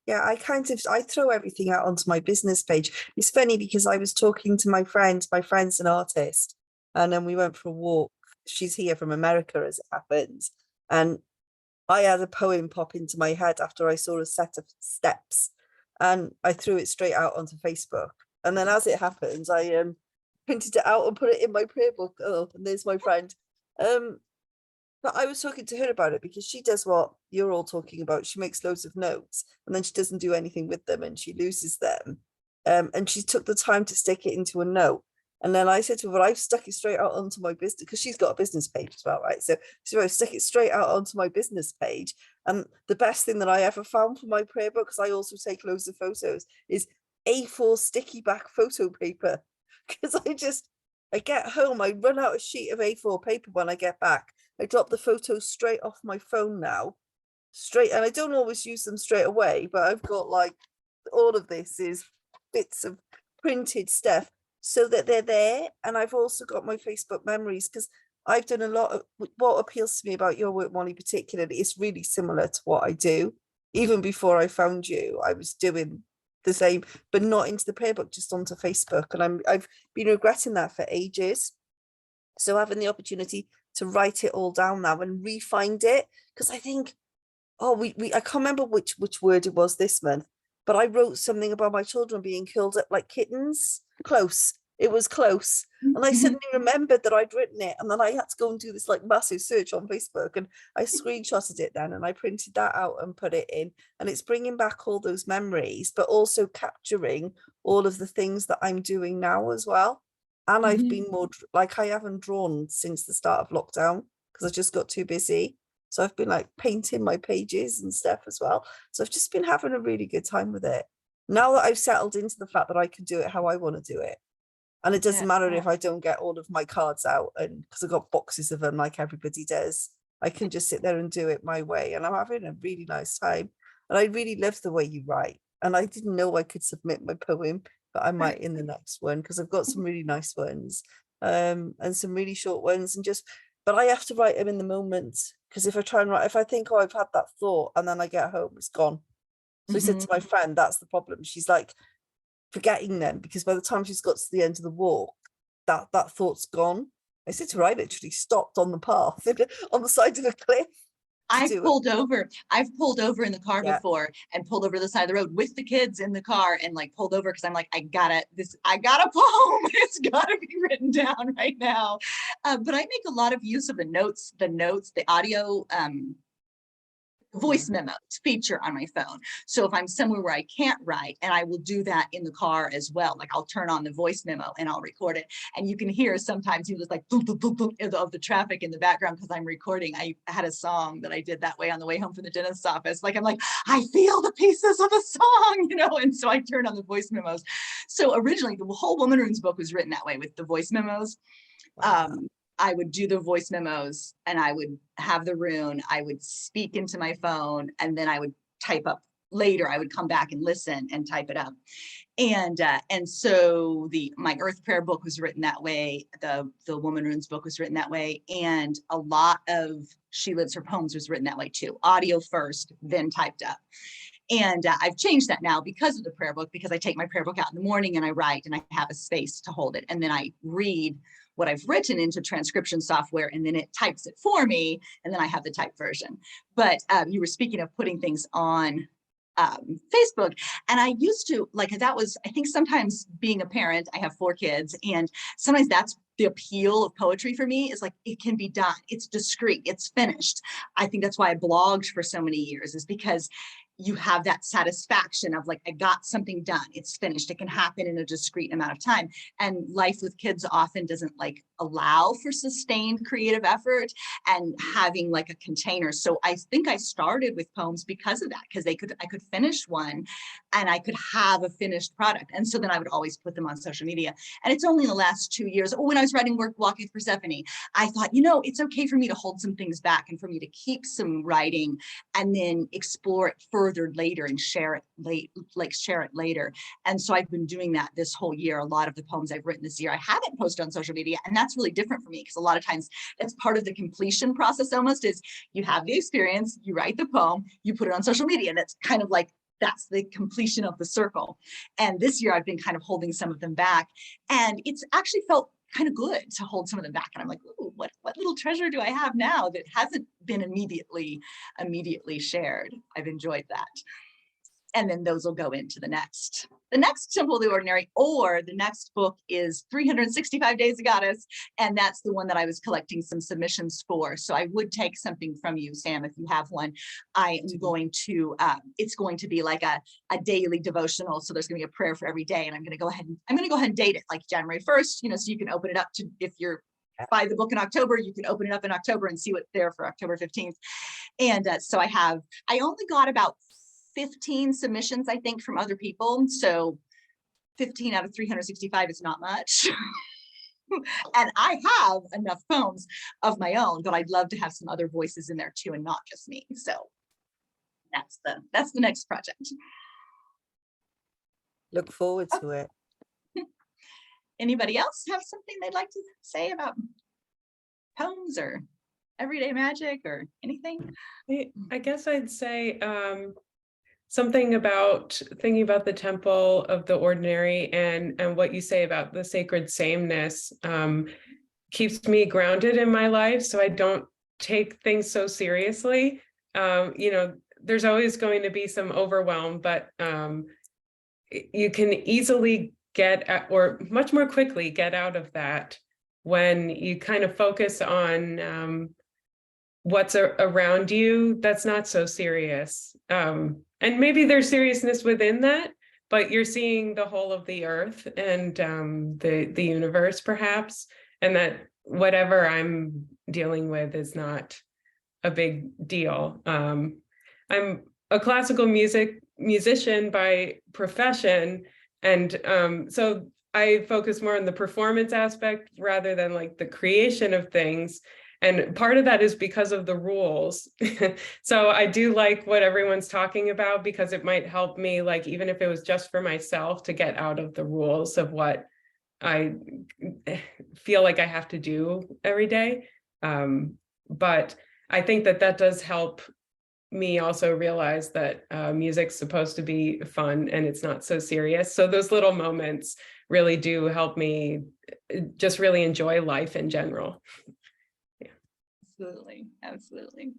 Yeah, I throw everything out onto my business page. It's funny because I was talking to my friend's an artist, and then we went for a walk. She's here from America, as it happens. And I had a poem pop into my head after I saw a set of steps, and I threw it straight out onto Facebook. And then, as it happens, I printed it out and put it in my prayer book. Oh, and there's my friend. But I was talking to her about it because she does what you're all talking about. She makes loads of notes and then she doesn't do anything with them and she loses them. And she took the time to stick it into a note. And then I said to her, well, I've stuck it straight out onto my business, because she's got a business page as well, right? So I stuck it straight out onto my business page. And the best thing that I ever found for my prayer book, because I also take loads of photos, is A4 sticky back photo paper. Because I get home, I run out a sheet of A4 paper when I get back. I drop the photos straight off my phone now, straight, and I don't always use them straight away, but I've got like all of this is bits of printed stuff so that they're there. And I've also got my Facebook memories because I've done a lot of what appeals to me about your work, Molly, particularly, is really similar to what I do. Even before I found you, I was doing the same, but not into the prayer book, just onto Facebook. And I've been regretting that for ages. So having the opportunity to write it all down now and re-find it, because I think, oh, we I can't remember which word it was this month, but I wrote something about my children being curled up like kittens. Close. It was close. And I suddenly remembered that I'd written it. And then I had to go and do this like massive search on Facebook. And I screenshotted it then and I printed that out and put it in. And it's bringing back all those memories, but also capturing all of the things that I'm doing now as well. And I've been more like, I haven't drawn since the start of lockdown because I just got too busy. So I've been like painting my pages and stuff as well. So I've just been having a really good time with it. Now that I've settled into the fact that I can do it how I want to do it. And it doesn't matter if I don't get all of my cards out, and because I've got boxes of them like everybody does, I can just sit there and do it my way. And I'm having a really nice time. And I really love the way you write. And I didn't know I could submit my poem, but I might in the next one because I've got some really nice ones and some really short ones. And just, but I have to write them in the moment because if I try and write, if I think, oh, I've had that thought and then I get home, it's gone. So I said to my friend, that's the problem. She's like, forgetting them because by the time she's got to the end of the walk, that thought's gone. I said to her, I literally stopped on the path on the side of a cliff. I've pulled over in the car before and pulled over the side of the road with the kids in the car and like pulled over because I'm like, I got a poem. It's gotta be written down right now. But I make a lot of use of the audio voice memos feature on my phone. So if I'm somewhere where I can't write, and I will do that in the car as well, like I'll turn on the voice memo and I'll record it. And you can hear sometimes you just like boom, boom, boom, boom of the traffic in the background because I'm recording. I had a song that I did that way on the way home from the dentist's office. Like I'm like, I feel the pieces of a song, and so I turned on the voice memos. So originally the whole Woman Runes book was written that way with the voice memos. Wow. I would do the voice memos and I would have the rune, I would speak into my phone, and then I would type up later. I would come back and listen and type it up. And so my Earth Prayer book was written that way. The Woman Runes book was written that way. And a lot of She Lives Her Poems was written that way too. Audio first, then typed up. And I've changed that now because of the prayer book, because I take my prayer book out in the morning and I write and I have a space to hold it. And then I read what I've written into transcription software and then it types it for me. And then I have the typed version. But you were speaking of putting things on Facebook. And I used to that was, I think sometimes being a parent, I have 4 kids, and sometimes that's the appeal of poetry for me is like, it can be done. It's discreet, it's finished. I think that's why I blogged for so many years, is because you have that satisfaction of like, I got something done, it's finished, it can happen in a discrete amount of time. And life with kids often doesn't allow for sustained creative effort and having like a container. So I think I started with poems because of that, because I could finish one and I could have a finished product. And so then I would always put them on social media. And it's only in the last 2 years, when I was writing Walking with Persephone, I thought, it's okay for me to hold some things back and for me to keep some writing and then explore it further later and share it later. And so I've been doing that this whole year. A lot of the poems I've written this year, I haven't posted on social media. And that's really different for me because a lot of times that's part of the completion process almost, is you have the experience, you write the poem, you put it on social media. And it's kind of like, that's the completion of the circle. And this year I've been kind of holding some of them back. And it's actually felt kind of good to hold some of them back. And I'm like, ooh, what little treasure do I have now that hasn't been immediately shared? I've enjoyed that. And then those will go into the next Temple of the Ordinary, or the next book is 365 Days of Goddess. And that's the one that I was collecting some submissions for. So I would take something from you, Sam, if you have one. I am going to, it's going to be like a daily devotional. So there's going to be a prayer for every day. And I'm going to go ahead and date it like January 1st, so you can open it up to, if you're buy the book in October, you can open it up in October and see what's there for October 15th. And so I only got about 15 submissions, I think, from other people. So 15 out of 365 is not much. And I have enough poems of my own, but I'd love to have some other voices in there too, and not just me. So that's the next project. Look forward to it. Anybody else have something they'd like to say about poems or everyday magic or anything? I guess I'd say something about thinking about the temple of the ordinary and what you say about the sacred sameness keeps me grounded in my life, so I don't take things so seriously. You know, there's always going to be some overwhelm, but you can easily get at, or much more quickly get out of that when you kind of focus on what's around you that's not so serious. And maybe there's seriousness within that, but you're seeing the whole of the earth and the universe perhaps, and that whatever I'm dealing with is not a big deal. I'm a classical musician by profession, and so I focus more on the performance aspect rather than like the creation of things. And part of that is because of the rules. So I do like what everyone's talking about, because it might help me, like, even if it was just for myself, to get out of the rules of what I feel like I have to do every day. But I think that does help me also realize that music's supposed to be fun and it's not so serious. So those little moments really do help me just really enjoy life in general. Yeah. Absolutely, absolutely.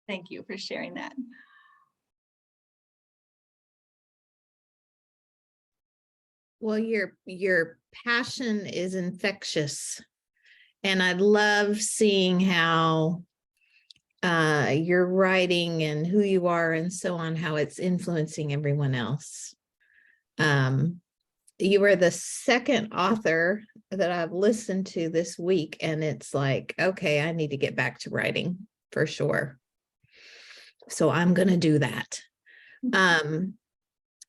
Thank you for sharing that. Well, your passion is infectious. And I love seeing how your writing and who you are and so on, how it's influencing everyone else. You are the second author that I've listened to this week, and it's like, okay, I need to get back to writing for sure. So I'm going to do that.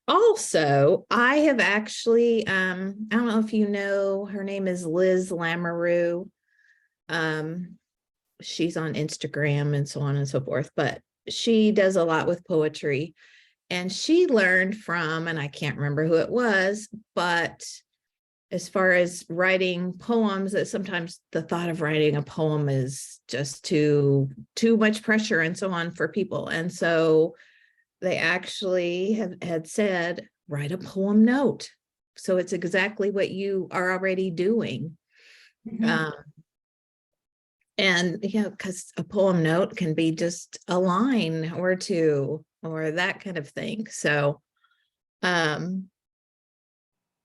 Also, I have actually, I don't know if you know, her name is Liz Lamoureux. She's on Instagram and so on and so forth, but she does a lot with poetry, and she learned from, and I can't remember who it was, but as far as writing poems, that sometimes the thought of writing a poem is just too much pressure and so on for people. And so they actually had said, write a poem note. So it's exactly what you are already doing. Mm-hmm. And yeah, because a poem note can be just a line or two or that kind of thing. So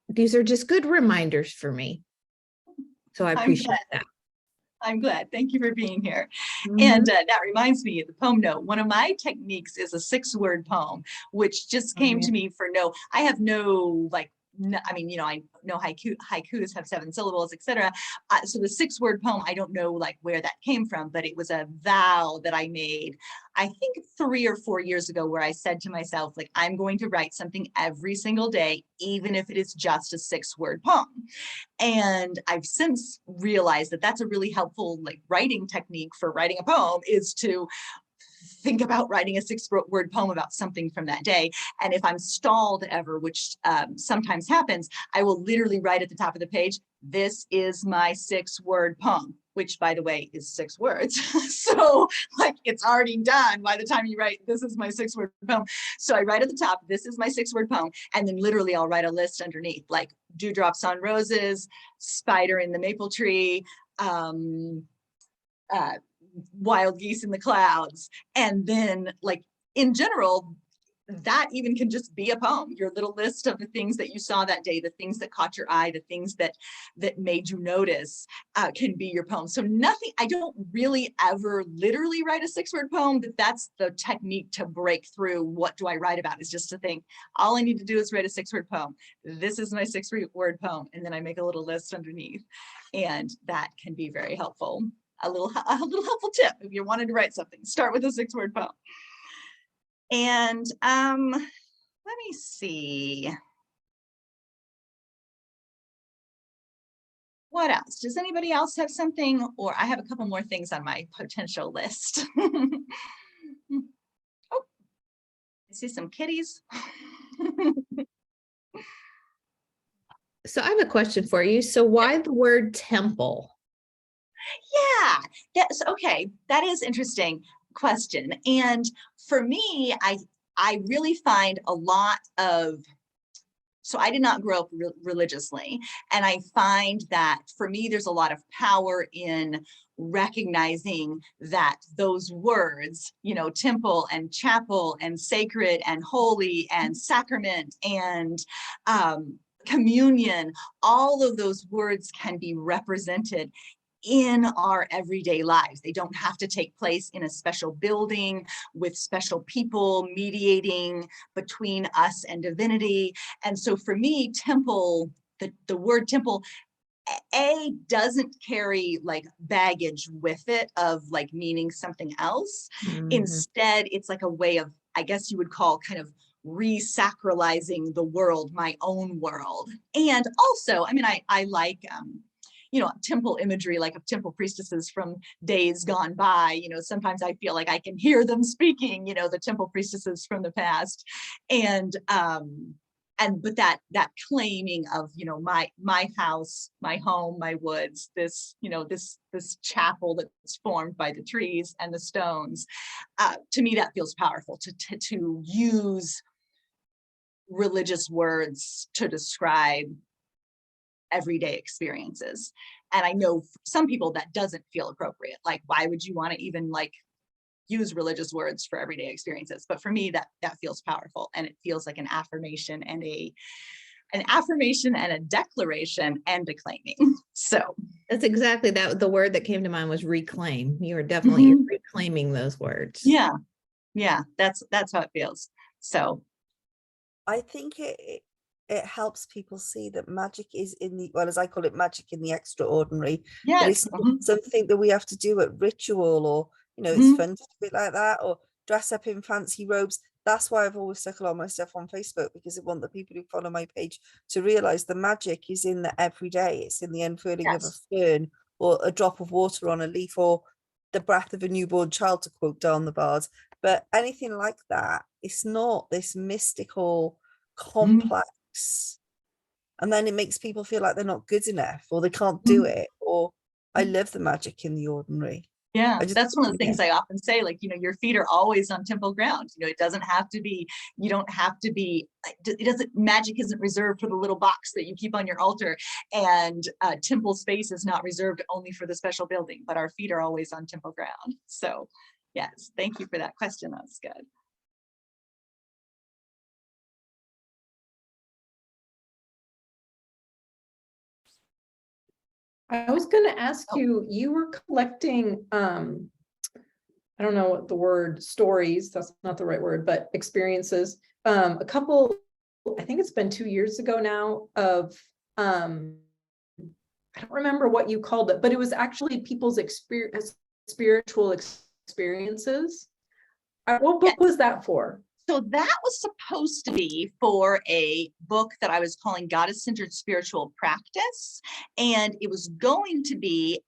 these are just good reminders for me. So I appreciate that. I'm glad. Thank you for being here. Mhm. And that reminds me of the poem note. One of my techniques is a 6-word poem, which just came to me for I have no, like, no, I mean, you know, I know haikus have 7 syllables, etc. So the 6-word poem, I don't know like where that came from, but it was a vow that I made, I think 3 or 4 years ago, where I said to myself, like, I'm going to write something every single day, even if it is just a 6-word poem. And I've since realized that that's a really helpful like writing technique for writing a poem, is to think about writing a 6-word poem about something from that day. And if I'm stalled ever, which sometimes happens, I will literally write at the top of the page, this is my 6-word poem, which by the way is 6 words. So like it's already done by the time you write, this is my 6-word poem. So I write at the top, this is my 6-word poem. And then literally I'll write a list underneath, like dewdrops on roses, spider in the maple tree, wild geese in the clouds. And then like in general, that even can just be a poem, your little list of the things that you saw that day, the things that caught your eye, the things that made you notice can be your poem. So nothing, I don't really ever literally write a 6-word poem, but that's the technique to break through what do I write about, is just to think, all I need to do is write a 6-word poem. This is my 6-word poem. And then I make a little list underneath, and that can be very helpful. A little helpful tip if you wanted to write something, start with a 6-word poem. And let me see. What else? Does anybody else have something? Or I have a couple more things on my potential list. Oh, I see some kitties. So I have a question for you. So why the word temple? Yeah, yes, okay. That is interesting question. And for me, I really find a lot of, so I did not grow up religiously. And I find that for me, there's a lot of power in recognizing that those words, you know, temple and chapel and sacred and holy and sacrament and communion, all of those words can be represented in our everyday lives. They don't have to take place in a special building with special people mediating between us and divinity. And so for me, temple, the word temple, doesn't carry like baggage with it of like meaning something else. Mhm. Instead, it's like a way of, I guess you would call kind of re-sacralizing the world, my own world. And also, I mean, I like, you know, temple imagery, like of temple priestesses from days gone by. You know, sometimes I feel like I can hear them speaking, you know, the temple priestesses from the past. And but that claiming of, you know, my house, my home, my woods, this, you know, this chapel that's formed by the trees and the stones, to me that feels powerful to use religious words to describe everyday experiences. And I know for some people that doesn't feel appropriate. Like, why would you want to even like use religious words for everyday experiences? But for me, that feels powerful, and it feels like an affirmation and a declaration and a claiming. So That's exactly that. The word that came to mind was reclaim. You are definitely reclaiming those words. yeah, that's how it feels. So I think it helps people see that magic is in the, well, as I call it, magic in the extraordinary. That yes, it's not something that we have to do at ritual, or, you know, it's fun to do it like that, or dress up in fancy robes. That's why I've always stuck a lot of my stuff on Facebook, because I want the people who follow my page to realize the magic is in the everyday. It's in the unfurling of a yes. fern, or a drop of water on a leaf, or the breath of a newborn child, to quote Down the Bars. But anything like that, it's not this mystical, complex, and then it makes people feel like they're not good enough, or they can't do it. Or I love the magic in the ordinary. Yeah, I just, that's one of the things yeah. I often say, like, you know, your feet are always on temple ground. You know, it doesn't have to be, you don't have to be, it doesn't, magic isn't reserved for the little box that you keep on your altar, and temple space is not reserved only for the special building, but our feet are always on temple ground. So yes, thank you for that question. That's good. I was going to ask Oh. you, you were collecting, I don't know what the word, stories, that's not the right word, but experiences, a couple, I think it's been 2 years ago now, of, I don't remember what you called it, but it was actually people's spiritual experiences. What book was that for? So that was supposed to be for a book that I was calling Goddess-Centered Spiritual Practice. And it was going to be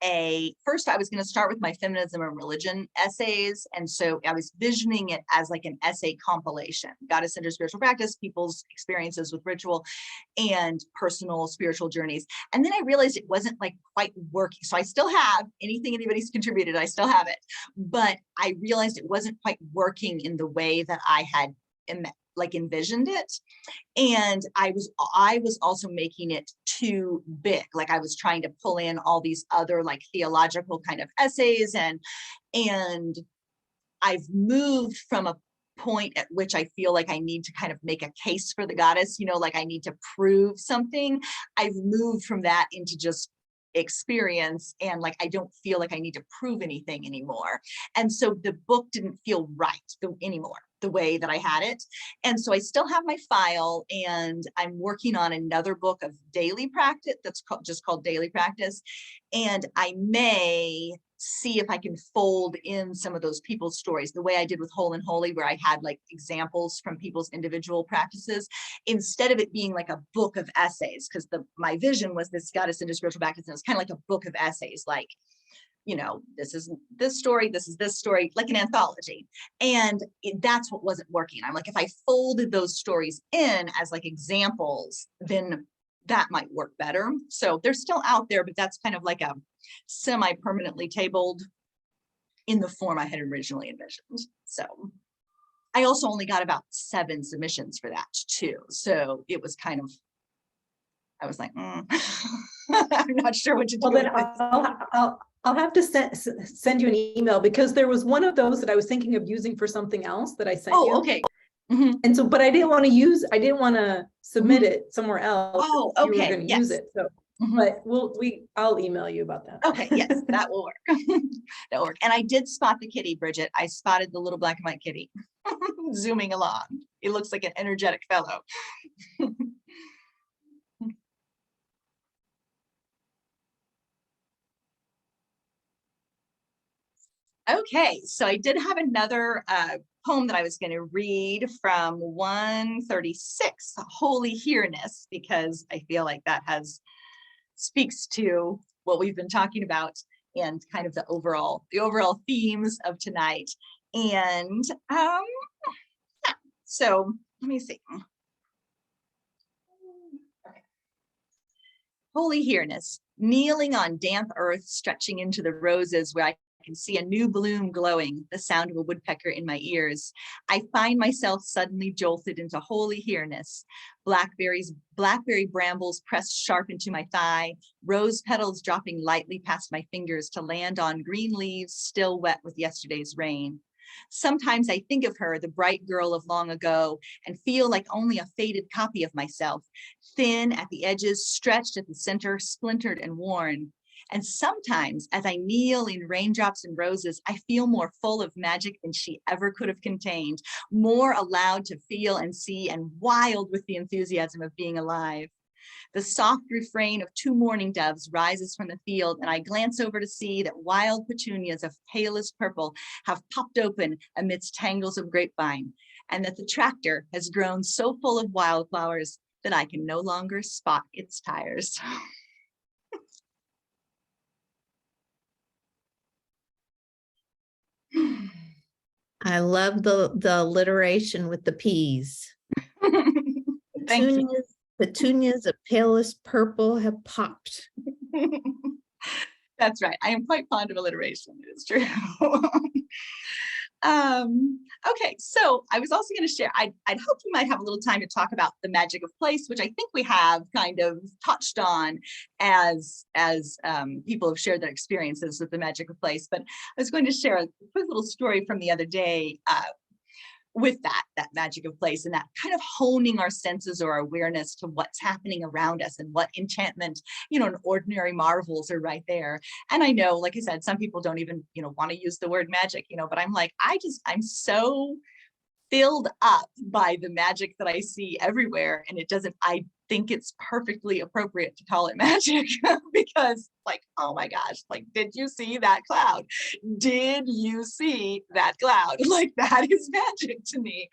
first I was going to start with my feminism and religion essays. And so I was visioning it as like an essay compilation: Goddess-Centered Spiritual Practice, people's experiences with ritual and personal spiritual journeys. And then I realized it wasn't like quite working. So I still have anything anybody's contributed, I still have it. But I realized it wasn't quite working in the way that I had envisioned it. And I was also making it too big. Like I was trying to pull in all these other like theological kind of essays, and I've moved from a point at which I feel like I need to kind of make a case for the goddess, you know, like I need to prove something. I've moved from that into just experience, and like I don't feel like I need to prove anything anymore. And so the book didn't feel right anymore, the way that I had it. And so I still have my file, and I'm working on another book of daily practice that's just called Daily Practice. And I may see if I can fold in some of those people's stories the way I did with Whole and Holy, where I had like examples from people's individual practices, instead of it being like a book of essays, because my vision was this goddess into spiritual practice, and it was kind of like a book of essays, like, you know, this is this story, this is this story, like an anthology. And that's what wasn't working. I'm like, if I folded those stories in as like examples, then that might work better. So they're still out there, but that's kind of like a semi-permanently tabled in the form I had originally envisioned. So I also only got about 7 submissions for that too. So it was kind of, I was like, I'm not sure what to do. Well, then I'll have to send you an email, because there was one of those that I was thinking of using for something else that I sent you. Oh, okay. Mm-hmm. And so, but I didn't want to submit it somewhere else. Oh, if you were okay. going to Yes. use it. So, but I'll email you about that. Okay, yes, that will work. That will work. And I did spot the kitty, Bridget. I spotted the little black and white kitty zooming along. It looks like an energetic fellow. Okay, so I did have another poem that I was going to read from 136, Holy Here-ness, because I feel like that speaks to what we've been talking about and kind of the overall themes of tonight. And so let me see. Okay. Holy Here-ness, kneeling on damp earth, stretching into the roses where I can see a new bloom glowing, the sound of a woodpecker in my ears. I find myself suddenly jolted into holy Here-ness. Blackberry brambles pressed sharp into my thigh, rose petals dropping lightly past my fingers to land on green leaves still wet with yesterday's rain. Sometimes I think of her, the bright girl of long ago, and feel like only a faded copy of myself, thin at the edges, stretched at the center, splintered and worn. And sometimes, as I kneel in raindrops and roses, I feel more full of magic than she ever could have contained, more allowed to feel and see, and wild with the enthusiasm of being alive. The soft refrain of 2 mourning doves rises from the field, and I glance over to see that wild petunias of palest purple have popped open amidst tangles of grapevine, and that the tractor has grown so full of wildflowers that I can no longer spot its tires. I love the alliteration with the peas. Thank you. Petunias of palest purple have popped. That's right. I am quite fond of alliteration. It is true. Okay, so I was also going to share, I'd hope we might have a little time to talk about the magic of place, which I think we have kind of touched on as people have shared their experiences with the magic of place. But I was going to share a quick little story from the other day with that magic of place, and that kind of honing our senses or our awareness to what's happening around us and what enchantment, and ordinary marvels are right there. And I know, like I said, some people don't even, want to use the word magic, but I'm like, I'm so filled up by the magic that I see everywhere. And I think it's perfectly appropriate to call it magic because like, oh my gosh, like, did you see that cloud? Did you see that cloud? Like, that is magic to me.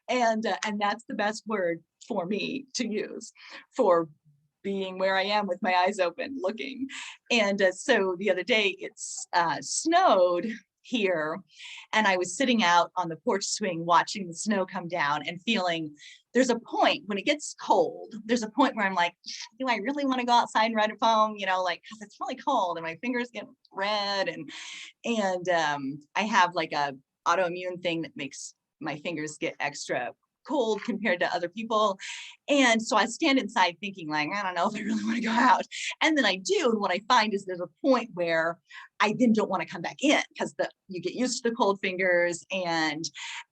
And that's the best word for me to use for being where I am with my eyes open looking. And so the other day it's snowed here, and I was sitting out on the porch swing watching the snow come down and feeling there's a point when it gets cold, there's a point where I'm like, do I really want to go outside and write a poem, like, because it's really cold and my fingers get red, and I have like a autoimmune thing that makes my fingers get extra cold compared to other people. And so I stand inside thinking like, I don't know if I really want to go out. And then I do. And what I find is there's a point where I then don't want to come back in because you get used to the cold fingers and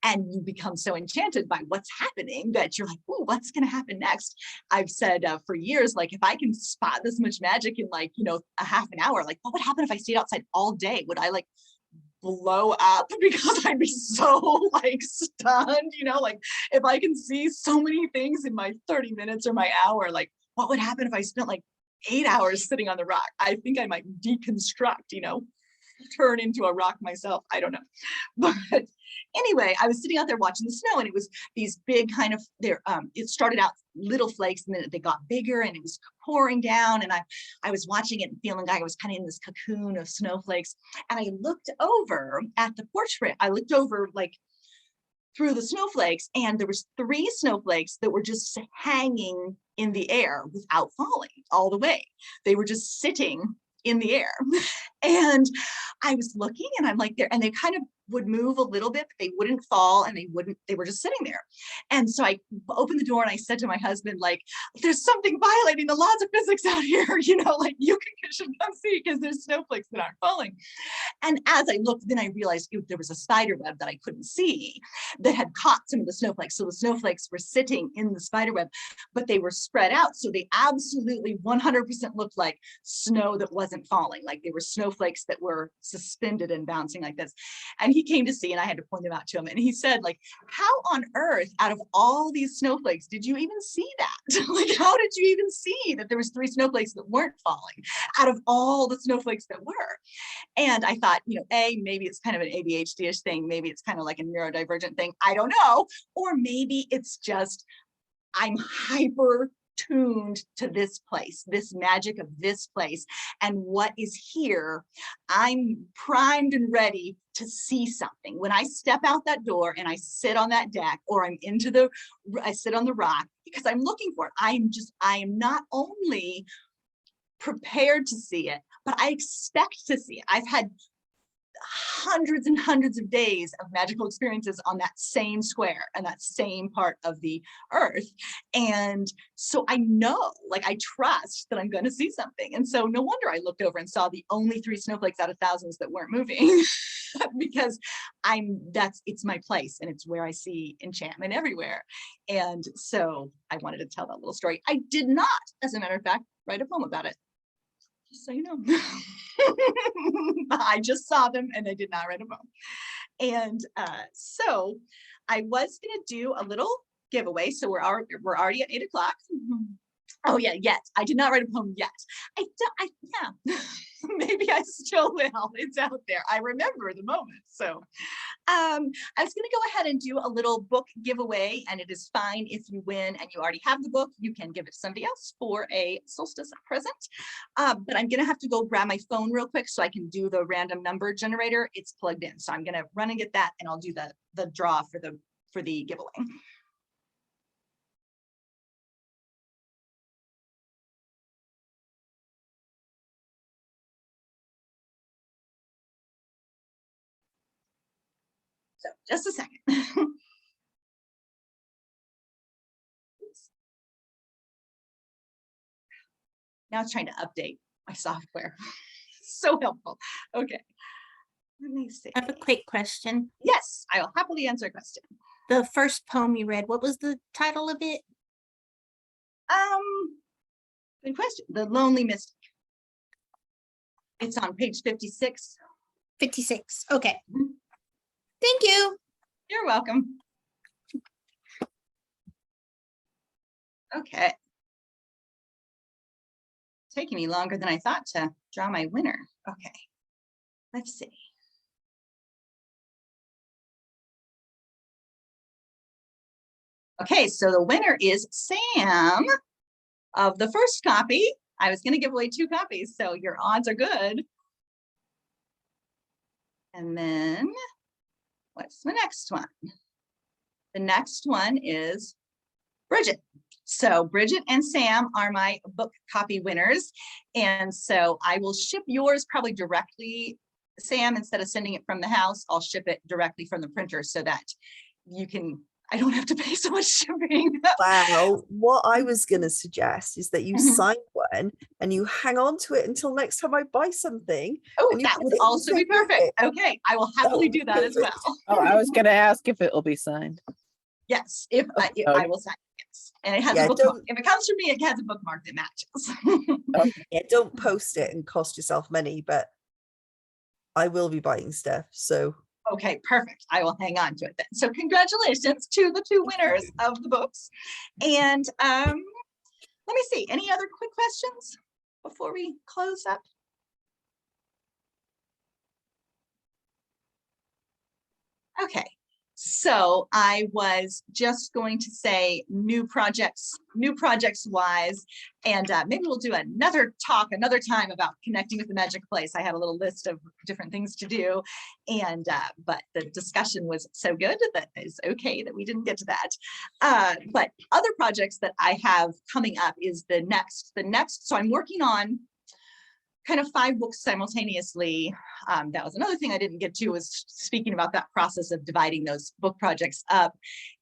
you become so enchanted by what's happening that you're like, oh, what's going to happen next? I've said for years, like, if I can spot this much magic in like, a half an hour, like what would happen if I stayed outside all day? Would I like blow up because I'd be so like stunned, like if I can see so many things in my 30 minutes or my hour, like what would happen if I spent like 8 hours sitting on the rock? I think I might deconstruct, turn into a rock myself. I don't know. But anyway, I was sitting out there watching the snow, and it was these big kind of it started out little flakes, and then they got bigger, and it was pouring down. And I was watching it and feeling like I was kind of in this cocoon of snowflakes. And I looked over at the porch frame. I looked over like through the snowflakes, and there was 3 snowflakes that were just hanging in the air without falling all the way. They were just sitting in the air. And I was looking, and I'm like there, and they kind of would move a little bit, but they wouldn't fall, and they were just sitting there. And so I opened the door, and I said to my husband, like, there's something violating the laws of physics out here, like you should come see, because there's snowflakes that aren't falling. And as I looked, then I realized there was a spider web that I couldn't see that had caught some of the snowflakes. So the snowflakes were sitting in the spider web, but they were spread out. So they absolutely 100% looked like snow that wasn't falling. Like they were snowflakes that were suspended and bouncing like this. And he came to see, and I had to point them out to him. And he said, like, how on earth, out of all these snowflakes, did you even see that? Like, how did you even see that there was 3 snowflakes that weren't falling out of all the snowflakes that were? And I thought, maybe it's kind of an ADHD-ish thing. Maybe it's kind of like a neurodivergent thing. I don't know. Or maybe it's just, I'm hyper tuned to this place, this magic of this place, and what is here. I'm primed and ready to see something. When I step out that door and I sit on that deck, or I sit on the rock, because I'm looking for it. I am not only prepared to see it, but I expect to see it. I've had hundreds and hundreds of days of magical experiences on that same square and that same part of the earth. And so I know, like, I trust that I'm going to see something. And so no wonder I looked over and saw the only 3 snowflakes out of thousands that weren't moving because it's my place, and it's where I see enchantment everywhere. And so I wanted to tell that little story. I did not, as a matter of fact, write a poem about it. Just so you know. I just saw them, and I did not write a poem. And so I was going to do a little giveaway. So we're already at 8 o'clock. Oh yeah, yet. I did not write a poem yet. Yeah, maybe I still will. It's out there. I remember the moment. So I was going to go ahead and do a little book giveaway, and it is fine if you win and you already have the book. You can give it to somebody else for a solstice present. But I'm going to have to go grab my phone real quick so I can do the random number generator. It's plugged in. So I'm going to run and get that, and I'll do the draw for the giveaway. So just a second. Now it's trying to update my software. So helpful. Okay. Let me see. I have a quick question. Yes, I will happily answer a question. The first poem you read, what was the title of it? Good question. The Lonely Mystic. It's on page 56. 56. Okay. Thank you. You're welcome. Okay. Taking me longer than I thought to draw my winner. Okay. Let's see. Okay, so the winner is Sam of the first copy. I was going to give away 2 copies, so your odds are good. And then what's the next one? The next one is Bridget. So Bridget and Sam are my book copy winners. And so I will ship yours probably directly, Sam, instead of sending it from the house, I'll ship it directly from the printer so that I don't have to pay so much shipping. Wow. What I was going to suggest is that you Mhm. sign one and you hang on to it until next time I buy something. Oh, and you that put would it in the also be same perfect. pocket. Okay, I will happily do that as well. Oh, I was gonna ask if it will be signed. Yes, if I will sign it. Yes. And it has Yeah, a bookmark. don't- If it comes from me, it has a bookmark that matches. Yeah, don't post it and cost yourself money, but I will be buying stuff. So Okay, perfect. I will hang on to it then. So congratulations to the 2 winners of the books. And let me see, any other quick questions before we close up? Okay, so I was just going to say new projects wise, and maybe we'll do another talk another time about connecting with the magic place. I have a little list of different things to do, and but the discussion was so good that it's okay that we didn't get to that. But other projects that I have coming up is the next. So I'm working on kind of 5 books simultaneously. That was another thing I didn't get to, was speaking about that process of dividing those book projects up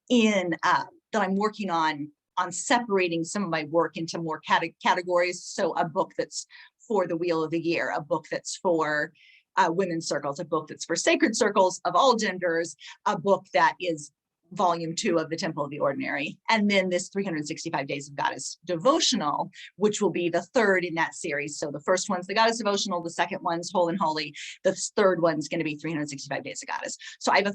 in that I'm working on separating some of my work into more categories. So a book that's for the Wheel of the Year, a book that's for women's circles, a book that's for sacred circles of all genders, a book that is volume 2 of the Temple of the Ordinary, and then this 365 Days of Goddess devotional, which will be the 3rd in that series. So the first one's the Goddess devotional, the second one's Whole and Holy, the 3rd one's going to be 365 Days of Goddess. So I've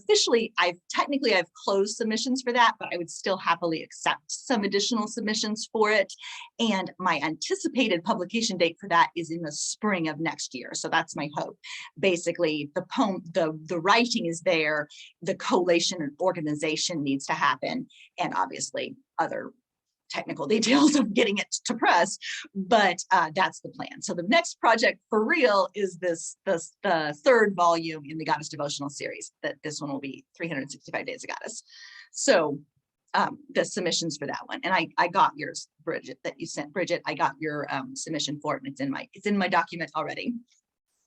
technically closed submissions for that, but I would still happily accept some additional submissions for it. And my anticipated publication date for that is in the spring of next year. So that's my hope. Basically, the poem, the writing is there, the collation and organization needs to happen, and obviously other technical details of getting it to press, but that's the plan. So the next project for real is the 3rd volume in the Goddess devotional series. That this one will be 365 Days of Goddess. So the submissions for that one, and I got yours, Bridget, that you sent. Bridget, I got your submission for it, and it's in my document already.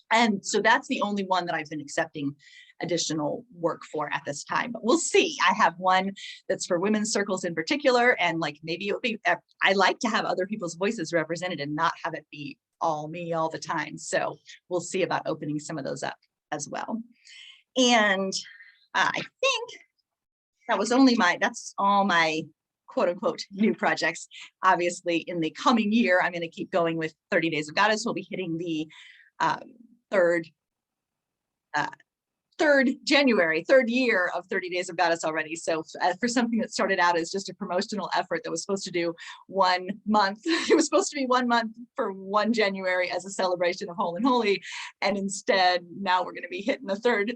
And so that's the only one that I've been accepting additional work for at this time, but we'll see. I have one that's for women's circles in particular, and like maybe it'll be, I like to have other people's voices represented and not have it be all me all the time. So we'll see about opening some of those up as well. And I think that's all my quote unquote new projects. Obviously in the coming year, I'm going to keep going with 30 Days of Goddess. We'll be hitting the third year of 30 Days of Goddess already. So for something that started out as just a promotional effort that was supposed to do 1 month, it was supposed to be 1 month for 1 January as a celebration of Whole and Holy, and instead now we're going to be hitting the third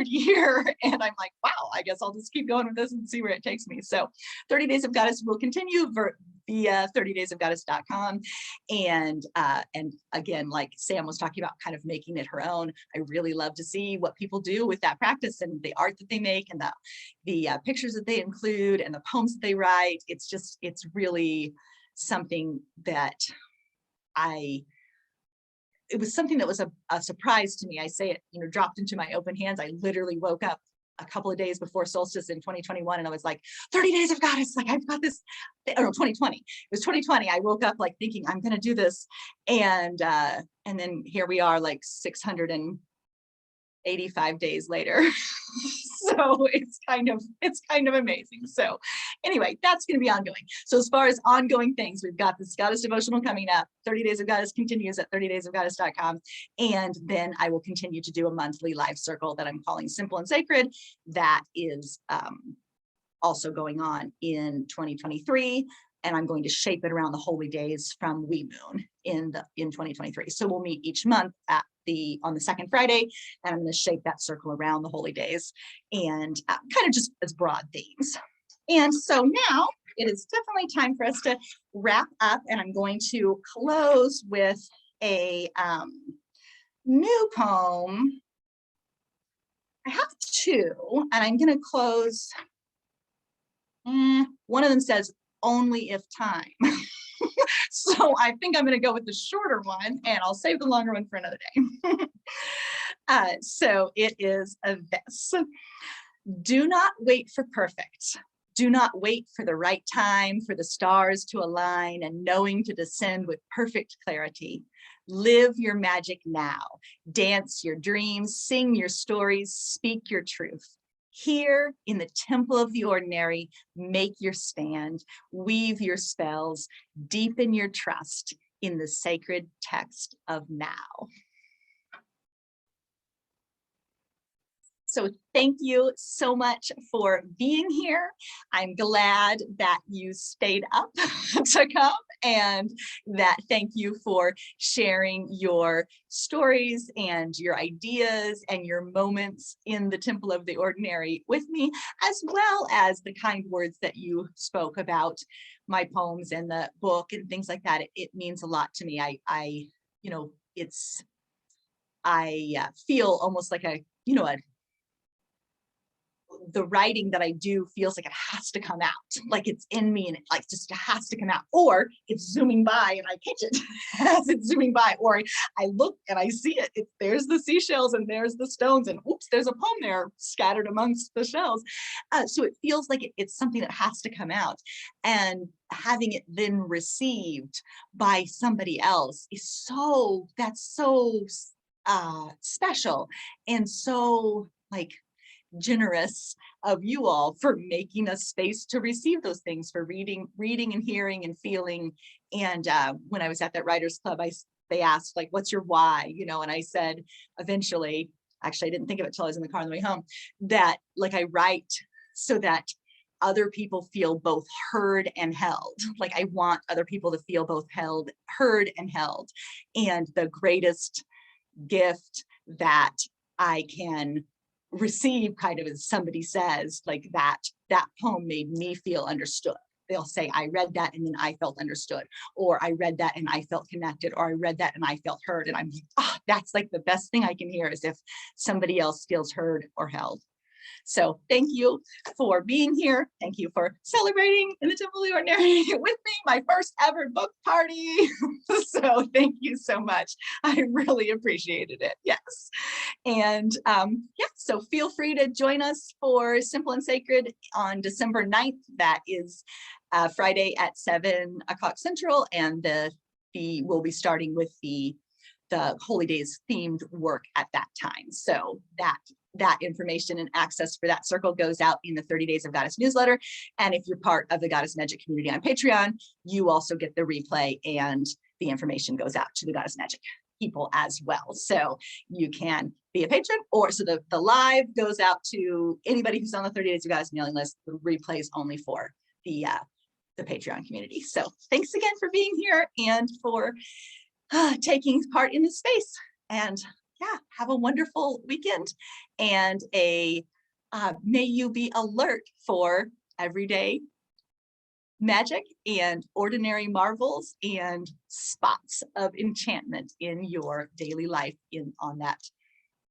year, and I'm like, wow, I guess I'll just keep going with this and see where it takes me. So 30 Days of Goddess will continue via 30daysofgoddess.com, and again, like Sam was talking about, kind of making it her own. I really love to see what people do with that practice and the art that they make, and the pictures that they include, and the poems that they write. It's really something that it was something that was a surprise to me. I say it, dropped into my open hands. I literally woke up a couple of days before solstice in 2021, and I was like, 30 Days of Goddess, like I've got this. Oh no, 2020. It was 2020. I woke up like thinking I'm going to do this, and then here we are, like 685 days later. So it's kind of amazing. So anyway, that's going to be ongoing. So as far as ongoing things, we've got this Goddess devotional coming up. 30 Days of Goddess continues at 30daysofgoddess.com, and then I will continue to do a monthly live circle that I'm calling Simple and Sacred. That is also going on in 2023, and I'm going to shape it around the holy days from Wee Moon in 2023. So we'll meet each month on the second Friday, and I'm going to shape that circle around the holy days, and kind of just as broad themes. And so now it is definitely time for us to wrap up, and I'm going to close with a new poem. I have 2, and I'm going to close. One of them says, "Only if time." So I think I'm going to go with the shorter one, and I'll save the longer one for another day. So it is this. Do not wait for perfect. Do not wait for the right time, for the stars to align and knowing to descend with perfect clarity. Live your magic now. Dance your dreams, sing your stories, speak your truth. Here in the Temple of the Ordinary, make your stand, weave your spells, deepen your trust in the sacred text of now. So thank you so much for being here. I'm glad that you stayed up to come, and that thank you for sharing your stories and your ideas and your moments in the Temple of the Ordinary with me, as well as the kind words that you spoke about my poems and the book and things like that. It means a lot to me. I you know, I feel almost like the writing that I do feels like it has to come out, like it's in me and it like just has to come out, or it's zooming by and I catch it as it's zooming by, or I look and I see it. There's the seashells and there's the stones and oops, there's a poem there scattered amongst the shells. So it feels like it's something that has to come out, and having it then received by somebody else is that's so special, and so like generous of you all for making a space to receive those things, for reading and hearing and feeling. And when I was at that writers club, they asked like, what's your why, you know, and I said eventually, actually I didn't think of it till I was in the car on the way home, that like I write so that other people feel both heard and held. Like I want other people to feel both heard and held. And the greatest gift that I can receive, kind of, as somebody says, like that poem made me feel understood. They'll say, I read that and then I felt understood, or I read that and I felt connected, or I read that and I felt heard. And I'm like, oh, that's like the best thing I can hear, is if somebody else feels heard or held. So thank you for being here. Thank you for celebrating in the Temple of the Ordinary with me, my first ever book party. So thank you so much. I really appreciated it. Yes. And yeah, so feel free to join us for Simple and Sacred on December 9th. That is Friday at 7 o'clock Central. And we'll be starting with the Holy Days themed work at that time. So that information and access for that circle goes out in the 30 Days of Goddess newsletter. And if you're part of the Goddess Magic community on Patreon, you also get the replay, and the information goes out to the Goddess Magic people as well. So you can be a patron, or so the live goes out to anybody who's on the 30 Days of Goddess mailing list. The replay is only for the Patreon community. So thanks again for being here and for taking part in this space. And yeah, have a wonderful weekend, and may you be alert for everyday magic and ordinary marvels and spots of enchantment in your daily life on that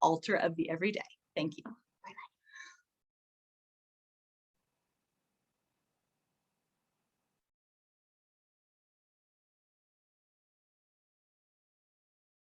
altar of the everyday. Thank you.